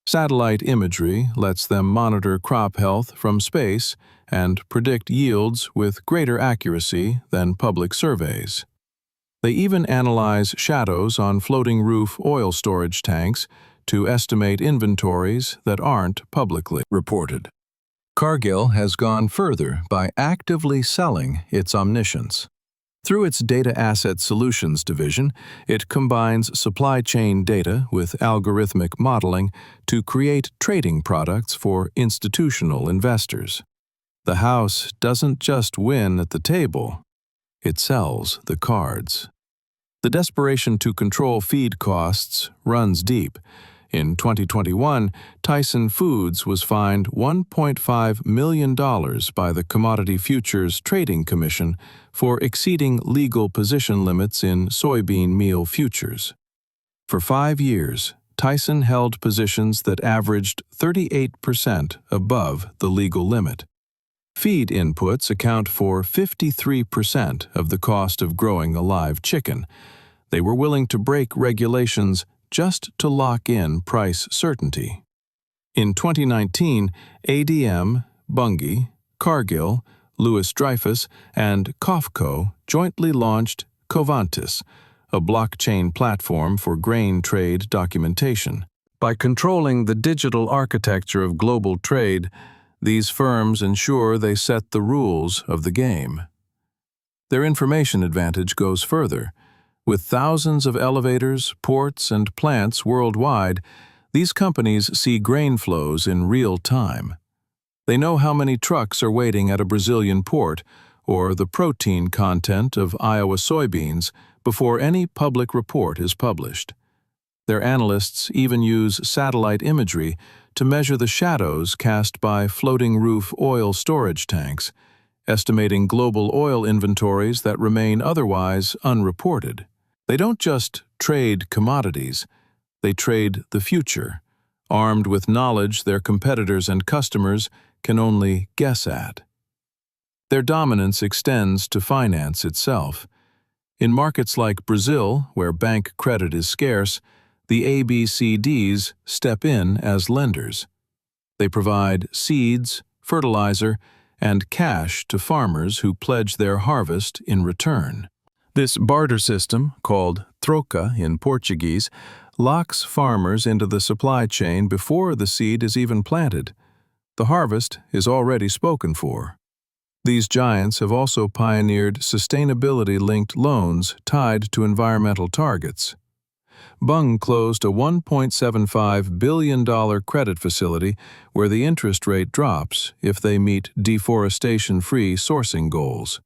Satellite imagery lets them monitor crop health from space and predict yields with greater accuracy than public surveys. They even analyze shadows on floating roof oil storage tanks to estimate inventories that aren't publicly reported. Cargill has gone further by actively selling its omniscience. Through its Data Asset Solutions division, it combines supply chain data with algorithmic modeling to create trading products for institutional investors. The house doesn't just win at the table, it sells the cards. The desperation to control feed costs runs deep. In 2021, Tyson Foods was fined $1.5 million by the Commodity Futures Trading Commission for exceeding legal position limits in soybean meal futures. For 5 years, Tyson held positions that averaged 38% above the legal limit. Feed inputs account for 53% of the cost of growing a live chicken. They were willing to break regulations just to lock in price certainty. In 2019, ADM, Bunge, Cargill, Louis Dreyfus, and COFCO jointly launched Covantis, a blockchain platform for grain trade documentation. By controlling the digital architecture of global trade, these firms ensure they set the rules of the game. Their information advantage goes further. With thousands of elevators, ports, and plants worldwide, these companies see grain flows in real time. They know how many trucks are waiting at a Brazilian port or the protein content of Iowa soybeans before any public report is published. Their analysts even use satellite imagery to measure the shadows cast by floating roof oil storage tanks, estimating global oil inventories that remain otherwise unreported. They don't just trade commodities, they trade the future, armed with knowledge their competitors and customers can only guess at. Their dominance extends to finance itself. In markets like Brazil, where bank credit is scarce, the ABCDs step in as lenders. They provide seeds, fertilizer, and cash to farmers who pledge their harvest in return. This barter system, called troca in Portuguese, locks farmers into the supply chain before the seed is even planted. The harvest is already spoken for. These giants have also pioneered sustainability-linked loans tied to environmental targets. Bunge closed a $1.75 billion credit facility where the interest rate drops if they meet deforestation-free sourcing goals.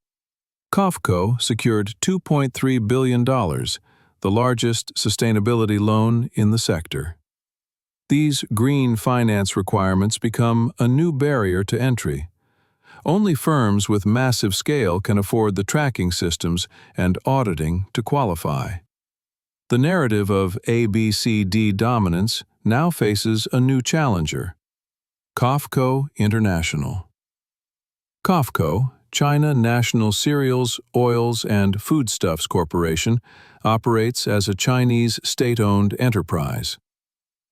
COFCO secured $2.3 billion, the largest sustainability loan in the sector. These green finance requirements become a new barrier to entry. Only firms with massive scale can afford the tracking systems and auditing to qualify. The narrative of ABCD dominance now faces a new challenger: COFCO International. COFCO, China National Cereals, Oils, and Foodstuffs Corporation, operates as a Chinese state-owned enterprise.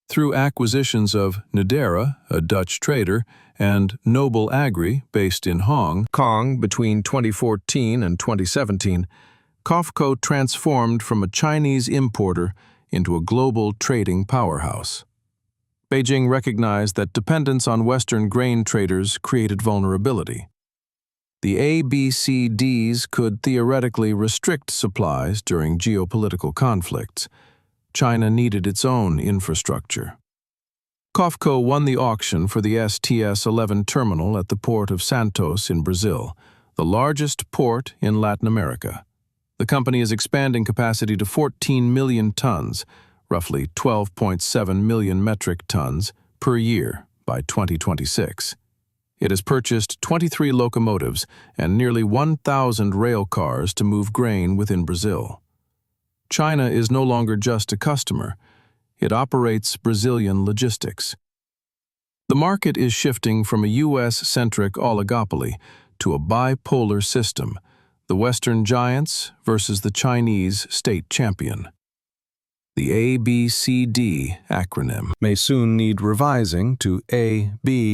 Through acquisitions of Nadera, a Dutch trader, and Noble Agri, based in Hong Kong between 2014 and 2017, COFCO transformed from a Chinese importer into a global trading powerhouse. Beijing recognized that dependence on Western grain traders created vulnerability. The ABCDs could theoretically restrict supplies during geopolitical conflicts. China needed its own infrastructure. COFCO won the auction for the STS-11 terminal at the port of Santos in Brazil, the largest port in Latin America. The company is expanding capacity to 14 million tons, roughly 12.7 million metric tons, per year by 2026. It has purchased 23 locomotives and nearly 1,000 rail cars to move grain within Brazil. China is no longer just a customer. It operates Brazilian logistics. The market is shifting from a U.S.-centric oligopoly to a bipolar system, the Western giants versus the Chinese state champion. The ABCD acronym may soon need revising to ABCCD,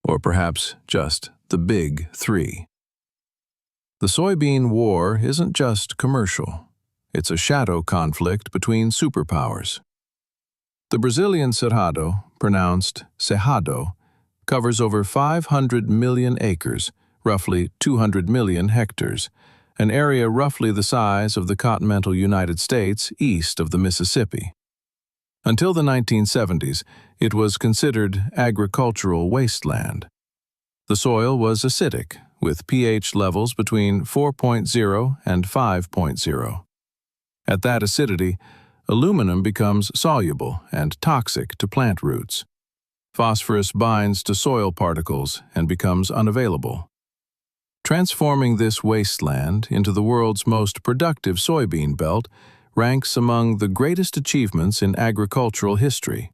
or perhaps just the Big Three. The soybean war isn't just commercial. It's a shadow conflict between superpowers. The Brazilian Cerrado, pronounced Cerrado, covers over 500 million acres, roughly 200 million hectares, an area roughly the size of the continental United States east of the Mississippi. Until the 1970s, it was considered agricultural wasteland. The soil was acidic, with pH levels between 4.0 and 5.0. At that acidity, aluminum becomes soluble and toxic to plant roots. Phosphorus binds to soil particles and becomes unavailable. Transforming this wasteland into the world's most productive soybean belt ranks among the greatest achievements in agricultural history.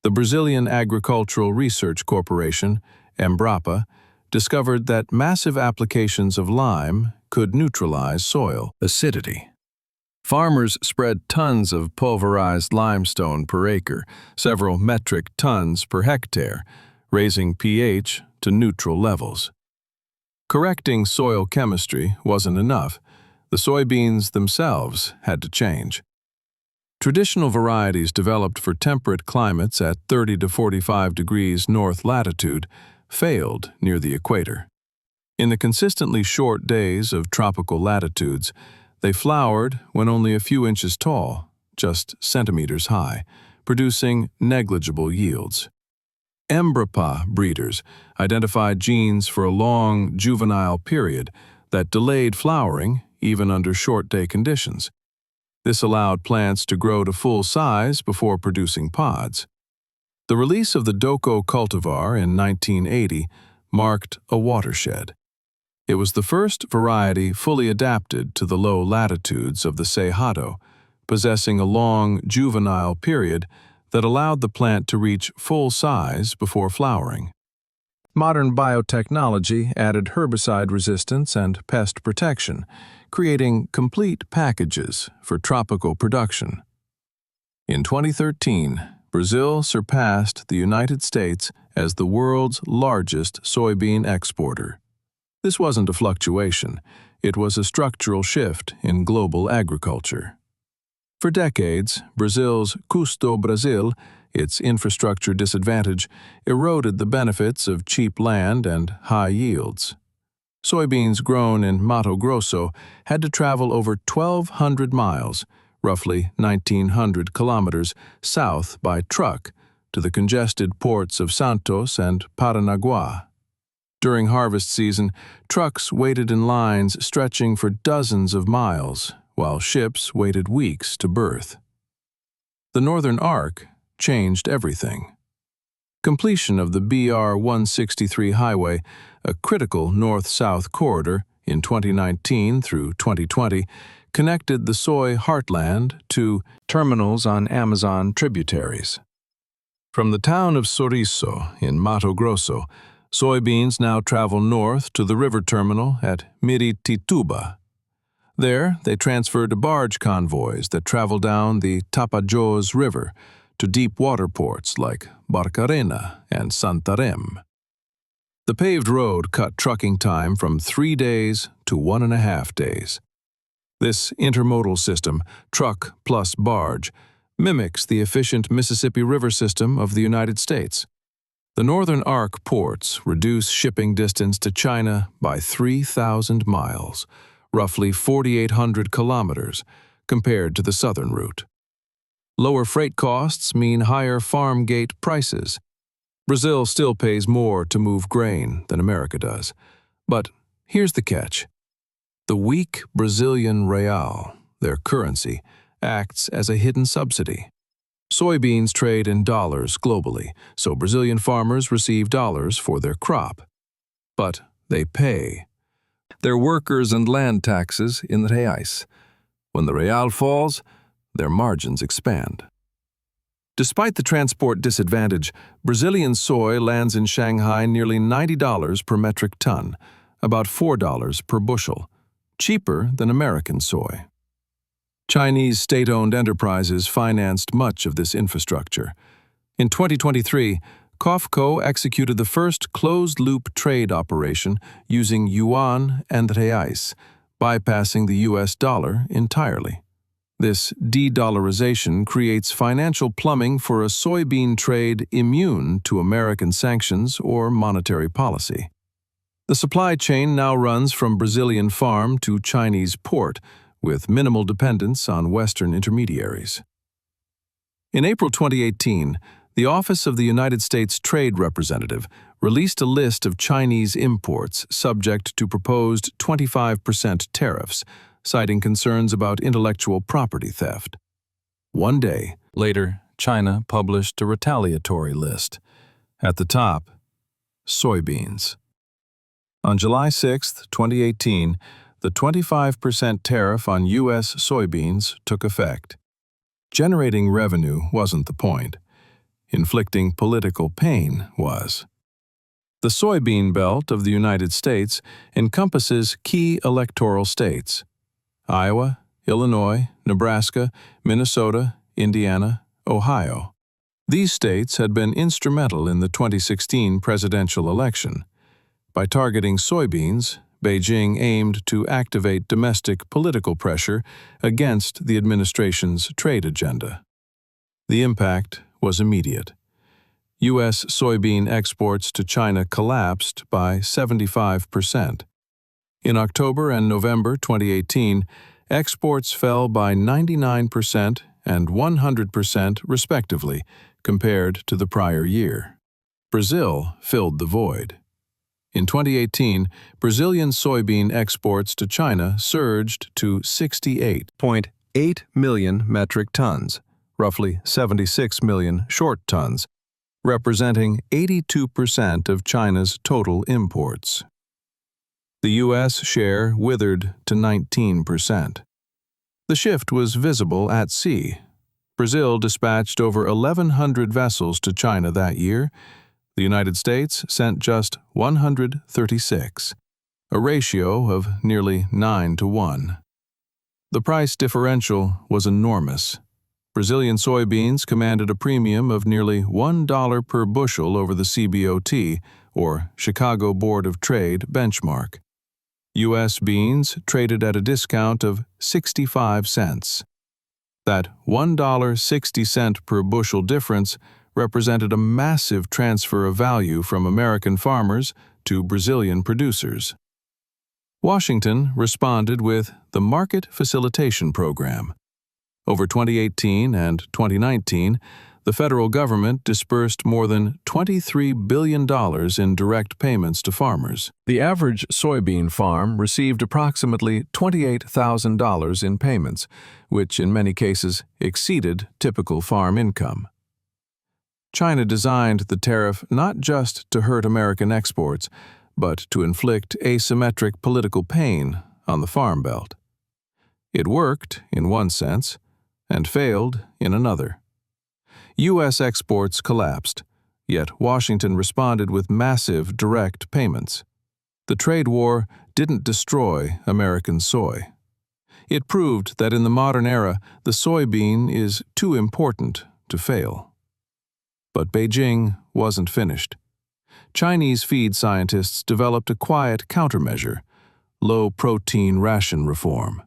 The Brazilian Agricultural Research Corporation, Embrapa, discovered that massive applications of lime could neutralize soil acidity. Farmers spread tons of pulverized limestone per acre, several metric tons per hectare, raising pH to neutral levels. Correcting soil chemistry wasn't enough. The soybeans themselves had to change. Traditional varieties developed for temperate climates at 30 to 45 degrees north latitude failed near the equator. In the consistently short days of tropical latitudes, they flowered when only a few inches tall, just centimeters high, producing negligible yields. Embrapa breeders identified genes for a long juvenile period that delayed flowering even under short-day conditions. This allowed plants to grow to full size before producing pods. The release of the Doko cultivar in 1980 marked a watershed. It was the first variety fully adapted to the low latitudes of the Cerrado, possessing a long juvenile period that allowed the plant to reach full size before flowering. Modern biotechnology added herbicide resistance and pest protection, creating complete packages for tropical production. In 2013, Brazil surpassed the United States as the world's largest soybean exporter. This wasn't a fluctuation, it was a structural shift in global agriculture. For decades, Brazil's Custo Brasil, its infrastructure disadvantage, eroded the benefits of cheap land and high yields. Soybeans grown in Mato Grosso had to travel over 1,200 miles, roughly 1,900 kilometers, south by truck to the congested ports of Santos and Paranaguá. During harvest season, trucks waited in lines stretching for dozens of miles, while ships waited weeks to berth. The Northern Arc changed everything. Completion of the BR-163 highway, a critical north-south corridor, in 2019 through 2020, connected the soy heartland to terminals on Amazon tributaries. From the town of Sorriso in Mato Grosso, soybeans now travel north to the river terminal at Miritituba. There, they transfer to barge convoys that travel down the Tapajós River to deep water ports like Barcarena and Santarém. The paved road cut trucking time from 3 days to 1.5 days. This intermodal system, truck plus barge, mimics the efficient Mississippi River system of the United States. The Northern Arc ports reduce shipping distance to China by 3,000 miles, roughly 4,800 kilometers, compared to the southern route. Lower freight costs mean higher farm gate prices. Brazil still pays more to move grain than America does. But here's the catch. The weak Brazilian real, their currency, acts as a hidden subsidy. Soybeans trade in dollars globally, so Brazilian farmers receive dollars for their crop. But they pay their workers and land taxes in reais. When the real falls, their margins expand. Despite the transport disadvantage, Brazilian soy lands in Shanghai nearly $90 per metric ton, about $4 per bushel, cheaper than American soy. Chinese state-owned enterprises financed much of this infrastructure. In 2023, COFCO executed the first closed-loop trade operation using yuan and reais, bypassing the US dollar entirely. This de-dollarization creates financial plumbing for a soybean trade immune to American sanctions or monetary policy. The supply chain now runs from Brazilian farm to Chinese port, with minimal dependence on Western intermediaries. In April 2018, the Office of the United States Trade Representative released a list of Chinese imports subject to proposed 25% tariffs, citing concerns about intellectual property theft. One day later, China published a retaliatory list. At the top, soybeans. On July 6, 2018, the 25% tariff on U.S. soybeans took effect. Generating revenue wasn't the point. Inflicting political pain was. The soybean belt of the United States encompasses key electoral states: Iowa, Illinois, Nebraska, Minnesota, Indiana, Ohio. These states had been instrumental in the 2016 presidential election. By targeting soybeans, Beijing aimed to activate domestic political pressure against the administration's trade agenda. The impact was immediate. U.S. soybean exports to China collapsed by 75%. In October and November 2018, exports fell by 99% and 100% respectively, compared to the prior year. Brazil filled the void. In 2018, Brazilian soybean exports to China surged to 68.8 million metric tons, roughly 76 million short tons, representing 82% of China's total imports. The U.S. share withered to 19%. The shift was visible at sea. Brazil dispatched over 1,100 vessels to China that year. The United States sent just 136, a ratio of nearly 9-to-1. The price differential was enormous. Brazilian soybeans commanded a premium of nearly $1 per bushel over the CBOT, or Chicago Board of Trade, benchmark. U.S. beans traded at a discount of 65 cents. That $1.60 per bushel difference represented a massive transfer of value from American farmers to Brazilian producers. Washington responded with the Market Facilitation Program. Over 2018 and 2019, the federal government disbursed more than $23 billion in direct payments to farmers. The average soybean farm received approximately $28,000 in payments, which in many cases exceeded typical farm income. China designed the tariff not just to hurt American exports, but to inflict asymmetric political pain on the Farm Belt. It worked in one sense, and failed in another. U.S. exports collapsed, yet Washington responded with massive direct payments. The trade war didn't destroy American soy. It proved that in the modern era, the soybean is too important to fail. But Beijing wasn't finished. Chinese feed scientists developed a quiet countermeasure: low-protein ration reform.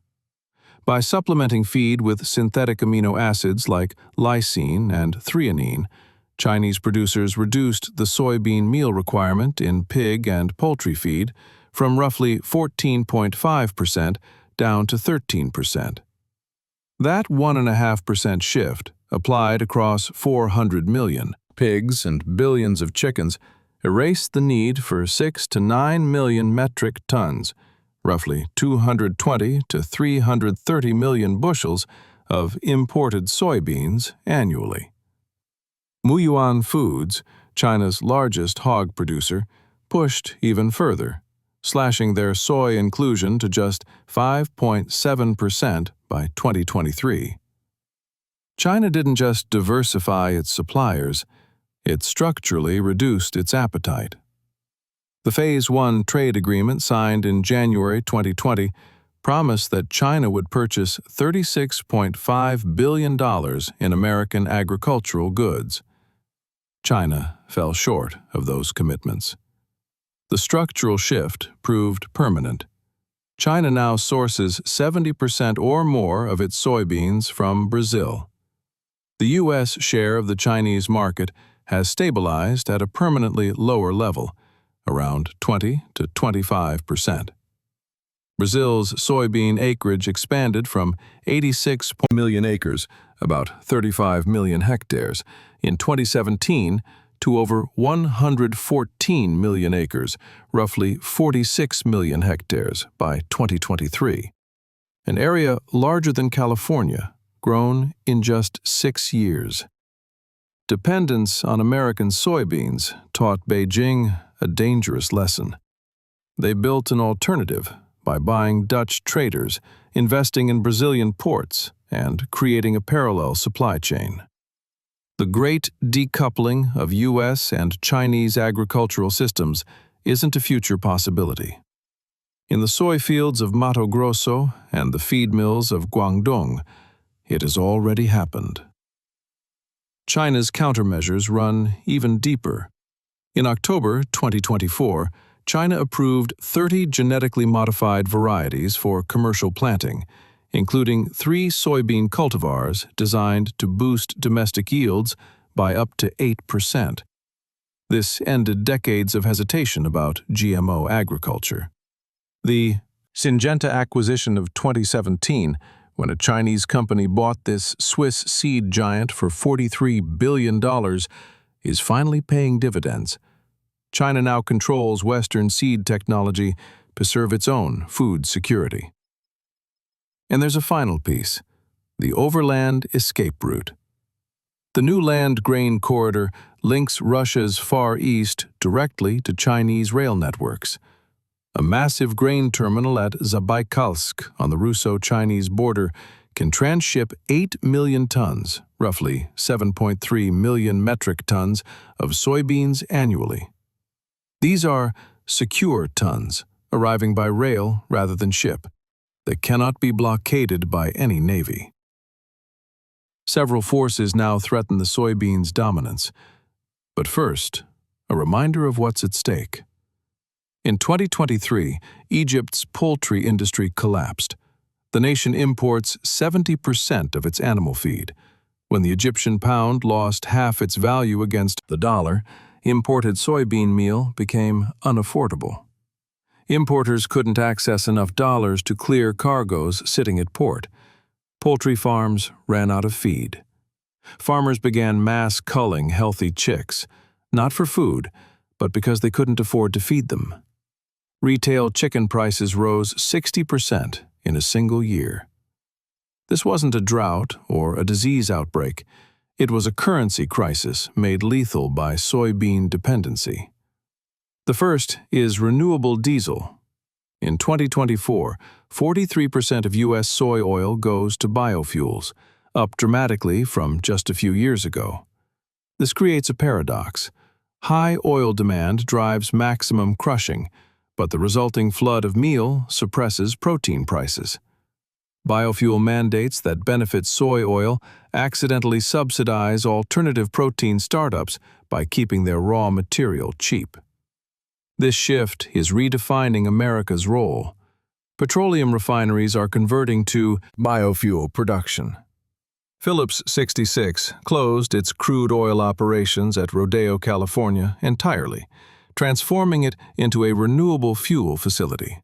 By supplementing feed with synthetic amino acids like lysine and threonine, Chinese producers reduced the soybean meal requirement in pig and poultry feed from roughly 14.5% down to 13%. That 1.5% shift, applied across 400 million pigs and billions of chickens, erased the need for 6 to 9 million metric tons, roughly 220 to 330 million bushels, of imported soybeans annually. Muyuan Foods, China's largest hog producer, pushed even further, slashing their soy inclusion to just 5.7% by 2023. China didn't just diversify its suppliers, it structurally reduced its appetite. The Phase 1 trade agreement signed in January 2020 promised that China would purchase $36.5 billion in American agricultural goods. China fell short of those commitments. The structural shift proved permanent. China now sources 70% or more of its soybeans from Brazil. The U.S. share of the Chinese market has stabilized at a permanently lower level, around 20 to 25%. Brazil's soybean acreage expanded from 86 million acres, about 35 million hectares, in 2017 to over 114 million acres, roughly 46 million hectares, by 2023. An area larger than California, grown in just 6 years. Dependence on American soybeans taught Beijing a dangerous lesson. They built an alternative by buying Dutch traders, investing in Brazilian ports, and creating a parallel supply chain. The great decoupling of U.S. and Chinese agricultural systems isn't a future possibility. In the soy fields of Mato Grosso and the feed mills of Guangdong, it has already happened. China's countermeasures run even deeper. In October 2024, China approved 30 genetically modified varieties for commercial planting, including 3 soybean cultivars designed to boost domestic yields by up to 8%. This ended decades of hesitation about GMO agriculture. The Syngenta acquisition of 2017, when a Chinese company bought this Swiss seed giant for $43 billion, is finally paying dividends. China now controls Western seed technology to serve its own food security. And there's a final piece, the overland escape route. The new land grain corridor links Russia's Far East directly to Chinese rail networks. A massive grain terminal at Zabaikalsk on the Russo-Chinese border can transship 8 million tons, roughly 7.3 million metric tons, of soybeans annually. These are secure tons, arriving by rail rather than ship, that cannot be blockaded by any navy. Several forces now threaten the soybeans' dominance. But first, a reminder of what's at stake. In 2023, Egypt's poultry industry collapsed. The nation imports 70% of its animal feed. When the Egyptian pound lost half its value against the dollar, imported soybean meal became unaffordable. Importers couldn't access enough dollars to clear cargoes sitting at port. Poultry farms ran out of feed. Farmers began mass culling healthy chicks, not for food, but because they couldn't afford to feed them. Retail chicken prices rose 60% in a single year. This wasn't a drought or a disease outbreak. It was a currency crisis made lethal by soybean dependency. The first is renewable diesel. In 2024, 43% of U.S. soy oil goes to biofuels, up dramatically from just a few years ago. This creates a paradox. High oil demand drives maximum crushing, but the resulting flood of meal suppresses protein prices. Biofuel mandates that benefit soy oil accidentally subsidize alternative protein startups by keeping their raw material cheap. This shift is redefining America's role. Petroleum refineries are converting to biofuel production. Phillips 66 closed its crude oil operations at Rodeo, California, entirely, transforming it into a renewable fuel facility.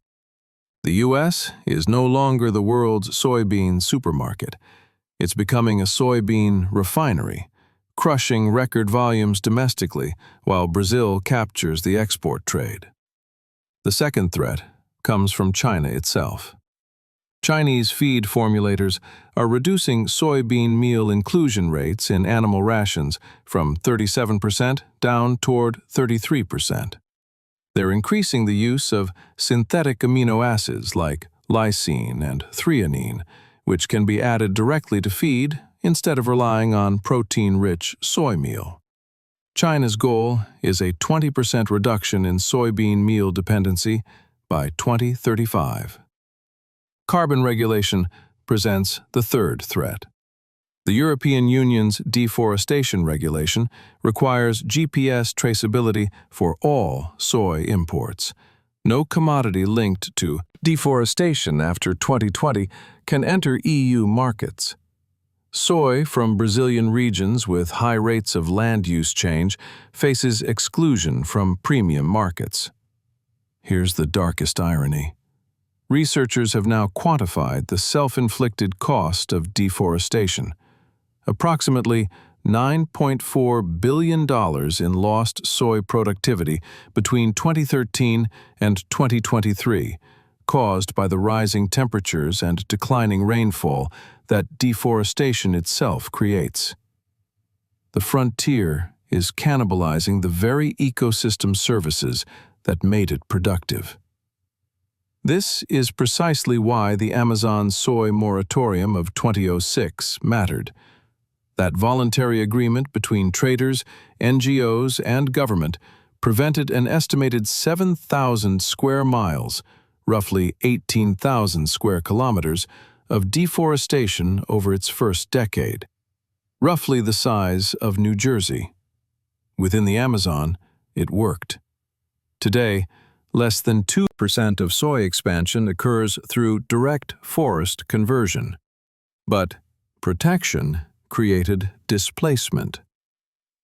The U.S. is no longer the world's soybean supermarket. It's becoming a soybean refinery, crushing record volumes domestically while Brazil captures the export trade. The second threat comes from China itself. Chinese feed formulators are reducing soybean meal inclusion rates in animal rations from 37% down toward 33%. They're increasing the use of synthetic amino acids like lysine and threonine, which can be added directly to feed instead of relying on protein-rich soy meal. China's goal is a 20% reduction in soybean meal dependency by 2035. Carbon regulation presents the third threat. The European Union's deforestation regulation requires GPS traceability for all soy imports. No commodity linked to deforestation after 2020 can enter EU markets. Soy from Brazilian regions with high rates of land use change faces exclusion from premium markets. Here's the darkest irony. Researchers have now quantified the self-inflicted cost of deforestation. Approximately $9.4 billion in lost soy productivity between 2013 and 2023, caused by the rising temperatures and declining rainfall that deforestation itself creates. The frontier is cannibalizing the very ecosystem services that made it productive. This is precisely why the Amazon soy moratorium of 2006 mattered. That voluntary agreement between traders, NGOs, and government prevented an estimated 7,000 square miles, roughly 18,000 square kilometers, of deforestation over its first decade, roughly the size of New Jersey. Within the Amazon, it worked. Today, less than 2% of soy expansion occurs through direct forest conversion. But protection created displacement.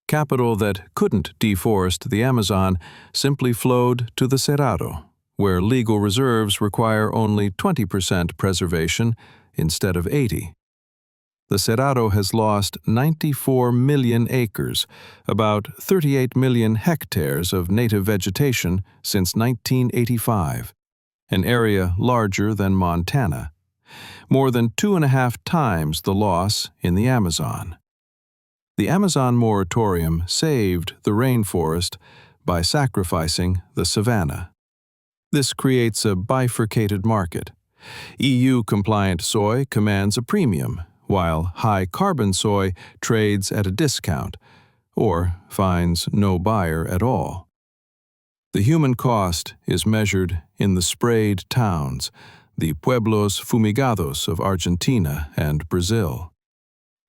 Capital that couldn't deforest the Amazon simply flowed to the Cerrado, where legal reserves require only 20% preservation instead of 80%. The Cerrado has lost 94 million acres, about 38 million hectares of native vegetation since 1985, an area larger than Montana, more than 2.5 times the loss in the Amazon. The Amazon moratorium saved the rainforest by sacrificing the savanna. This creates a bifurcated market. EU-compliant soy commands a premium, while high-carbon soy trades at a discount, or finds no buyer at all. The human cost is measured in the sprayed towns, the pueblos fumigados of Argentina and Brazil.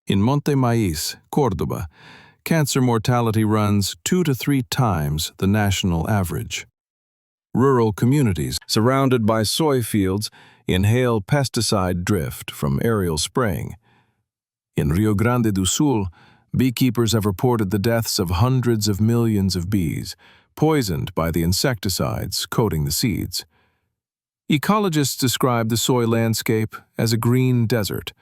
In Monte Maíz, Córdoba, cancer mortality runs 2 to 3 times the national average. Rural communities surrounded by soy fields inhale pesticide drift from aerial spraying. In Rio Grande do Sul, beekeepers have reported the deaths of hundreds of millions of bees, poisoned by the insecticides coating the seeds. Ecologists describe the soy landscape as a green desert,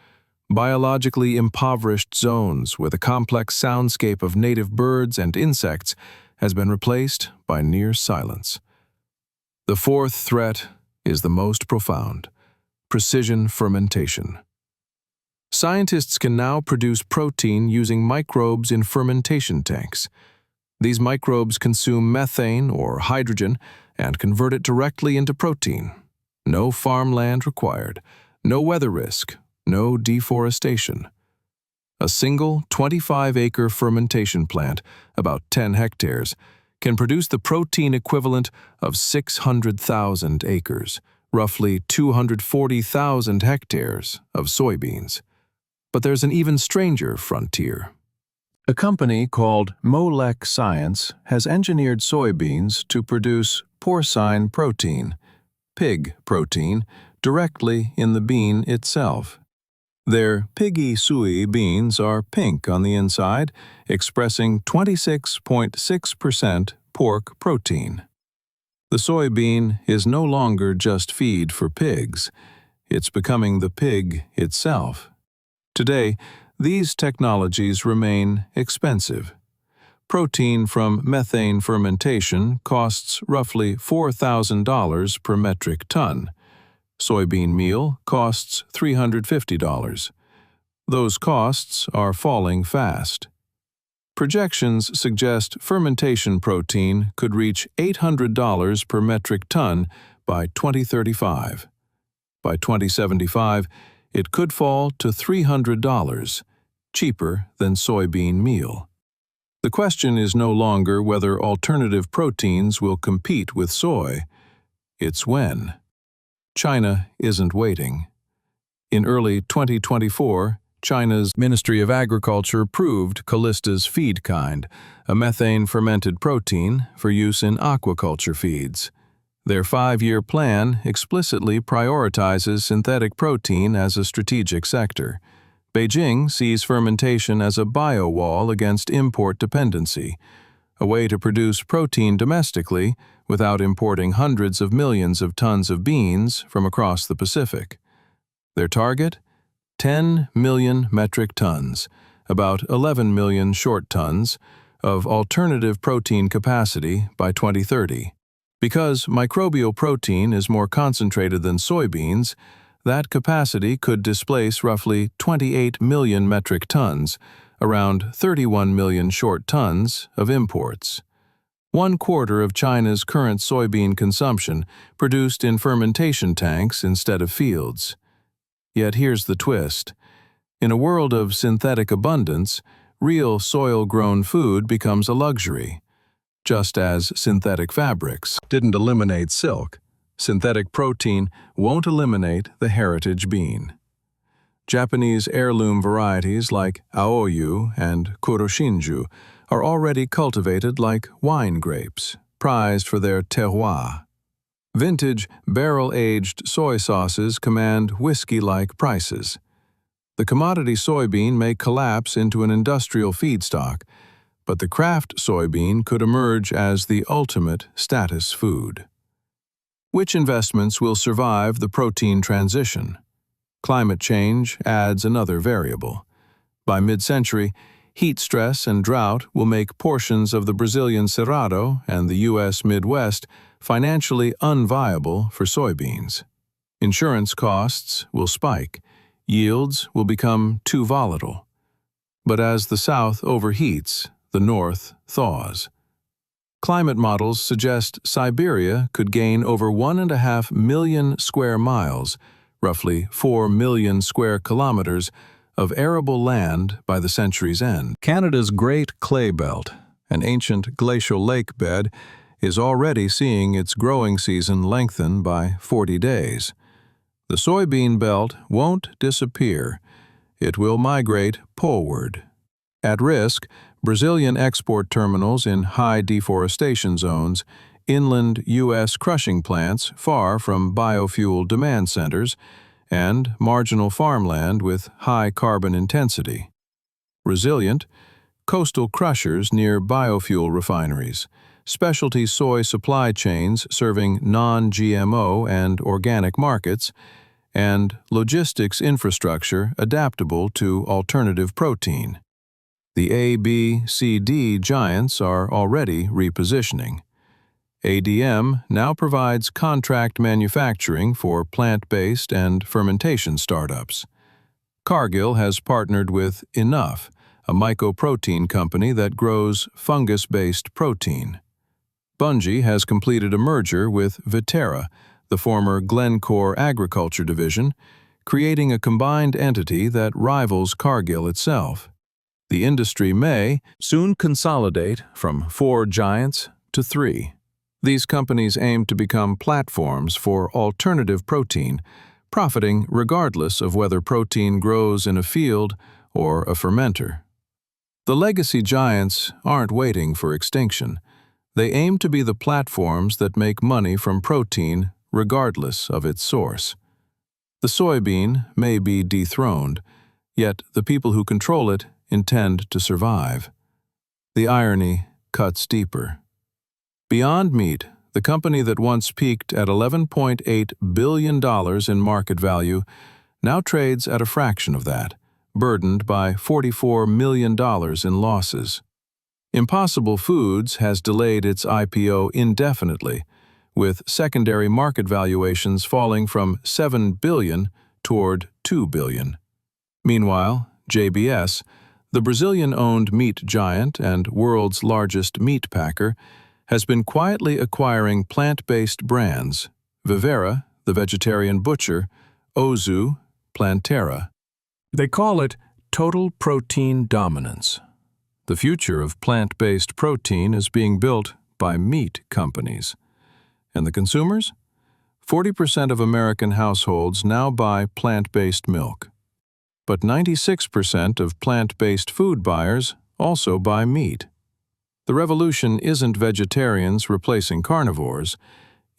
biologically impoverished zones where the complex soundscape of native birds and insects has been replaced by near silence. The fourth threat is the most profound: precision fermentation. Scientists can now produce protein using microbes in fermentation tanks. These microbes consume methane or hydrogen and convert it directly into protein. No farmland required, no weather risk, no deforestation. A single 25-acre fermentation plant, about 10 hectares, can produce the protein equivalent of 600,000 acres, roughly 240,000 hectares of soybeans. But there's an even stranger frontier. A company called Molec Science has engineered soybeans to produce porcine protein, pig protein, directly in the bean itself. Their piggy sui beans are pink on the inside, expressing 26.6% pork protein. The soybean is no longer just feed for pigs. It's becoming the pig itself. Today, these technologies remain expensive. Protein from methane fermentation costs roughly $4,000 per metric ton. Soybean meal costs $350. Those costs are falling fast. Projections suggest fermentation protein could reach $800 per metric ton by 2035. By 2075, it could fall to $300, cheaper than soybean meal. The question is no longer whether alternative proteins will compete with soy. It's when. China isn't waiting. In early 2024, China's Ministry of Agriculture approved Callista's feed kind, a methane-fermented protein for use in aquaculture feeds. Their 5-year plan explicitly prioritizes synthetic protein as a strategic sector. Beijing sees fermentation as a biowall against import dependency, a way to produce protein domestically without importing hundreds of millions of tons of beans from across the Pacific. Their target? 10 million metric tons, about 11 million short tons, of alternative protein capacity by 2030. Because microbial protein is more concentrated than soybeans, that capacity could displace roughly 28 million metric tons, around 31 million short tons, of imports. 1/4 of China's current soybean consumption produced in fermentation tanks instead of fields. Yet here's the twist. In a world of synthetic abundance, real soil-grown food becomes a luxury. Just as synthetic fabrics didn't eliminate silk, synthetic protein won't eliminate the heritage bean. Japanese heirloom varieties like Aoyu and Kuroshinju are already cultivated like wine grapes, prized for their terroir. Vintage, barrel-aged soy sauces command whiskey-like prices. The commodity soybean may collapse into an industrial feedstock, but the craft soybean could emerge as the ultimate status food. Which investments will survive the protein transition? Climate change adds another variable. By mid-century, heat stress and drought will make portions of the Brazilian Cerrado and the U.S. Midwest financially unviable for soybeans. Insurance costs will spike. Yields will become too volatile. But as the South overheats, the North thaws. Climate models suggest Siberia could gain over 1.5 million square miles, roughly 4 million square kilometers, of arable land by the century's end. Canada's Great Clay Belt, an ancient glacial lake bed, is already seeing its growing season lengthen by 40 days. The soybean belt won't disappear. It will migrate poleward. At risk, Brazilian export terminals in high deforestation zones, inland U.S. crushing plants far from biofuel demand centers, and marginal farmland with high carbon intensity. Resilient, coastal crushers near biofuel refineries, specialty soy supply chains serving non-GMO and organic markets, and logistics infrastructure adaptable to alternative protein. The A, B, C, D giants are already repositioning. ADM now provides contract manufacturing for plant-based and fermentation startups. Cargill has partnered with Enough, a mycoprotein company that grows fungus-based protein. Bunge has completed a merger with Viterra, the former Glencore agriculture division, creating a combined entity that rivals Cargill itself. The industry may soon consolidate from 4 giants to 3. These companies aim to become platforms for alternative protein, profiting regardless of whether protein grows in a field or a fermenter. The legacy giants aren't waiting for extinction. They aim to be the platforms that make money from protein regardless of its source. The soybean may be dethroned, yet the people who control it intend to survive. The irony cuts deeper. Beyond Meat, the company that once peaked at $11.8 billion in market value, now trades at a fraction of that, burdened by $44 million in losses. Impossible Foods has delayed its IPO indefinitely, with secondary market valuations falling from $7 billion toward $2 billion. Meanwhile, JBS, the Brazilian-owned meat giant and world's largest meat packer, has been quietly acquiring plant-based brands: Vivera, the vegetarian butcher; Ozu, Plantera. They call it total protein dominance. The future of plant-based protein is being built by meat companies. And the consumers? 40% of American households now buy plant-based milk. But 96% of plant-based food buyers also buy meat. The revolution isn't vegetarians replacing carnivores,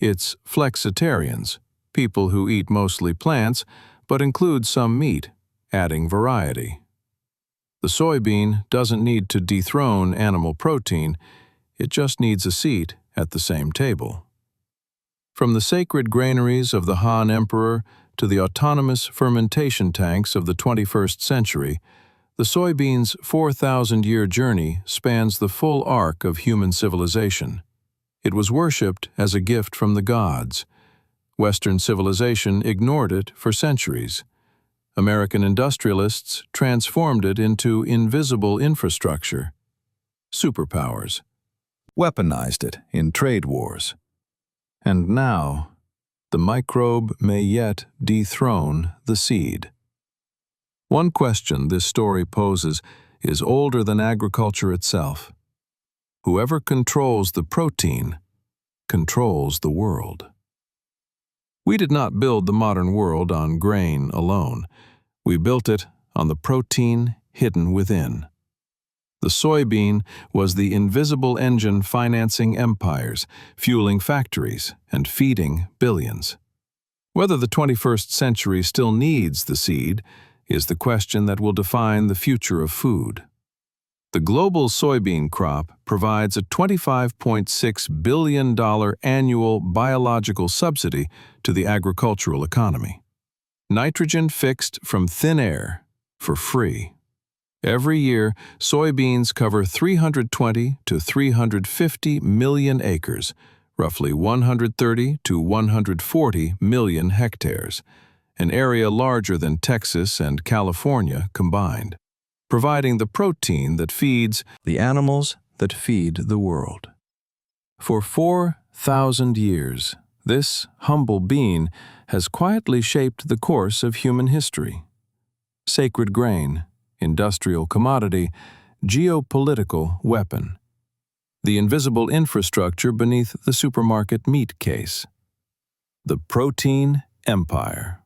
it's flexitarians, people who eat mostly plants but include some meat, adding variety. The soybean doesn't need to dethrone animal protein, it just needs a seat at the same table. From the sacred granaries of the Han Emperor to the autonomous fermentation tanks of the 21st century, the soybean's 4,000-year journey spans the full arc of human civilization. It was worshipped as a gift from the gods. Western civilization ignored it for centuries. American industrialists transformed it into invisible infrastructure. Superpowers weaponized it in trade wars. And now, the microbe may yet dethrone the seed. One question this story poses is older than agriculture itself. Whoever controls the protein controls the world. We did not build the modern world on grain alone. We built it on the protein hidden within. The soybean was the invisible engine financing empires, fueling factories, and feeding billions. Whether the 21st century still needs the seed is the question that will define the future of food. The global soybean crop provides a $25.6 billion annual biological subsidy to the agricultural economy. Nitrogen fixed from thin air for free. Every year, soybeans cover 320 to 350 million acres, roughly 130 to 140 million hectares, an area larger than Texas and California combined, providing the protein that feeds the animals that feed the world. For 4,000 years, this humble bean has quietly shaped the course of human history. Sacred grain, industrial commodity, geopolitical weapon. The invisible infrastructure beneath the supermarket meat case. The protein empire.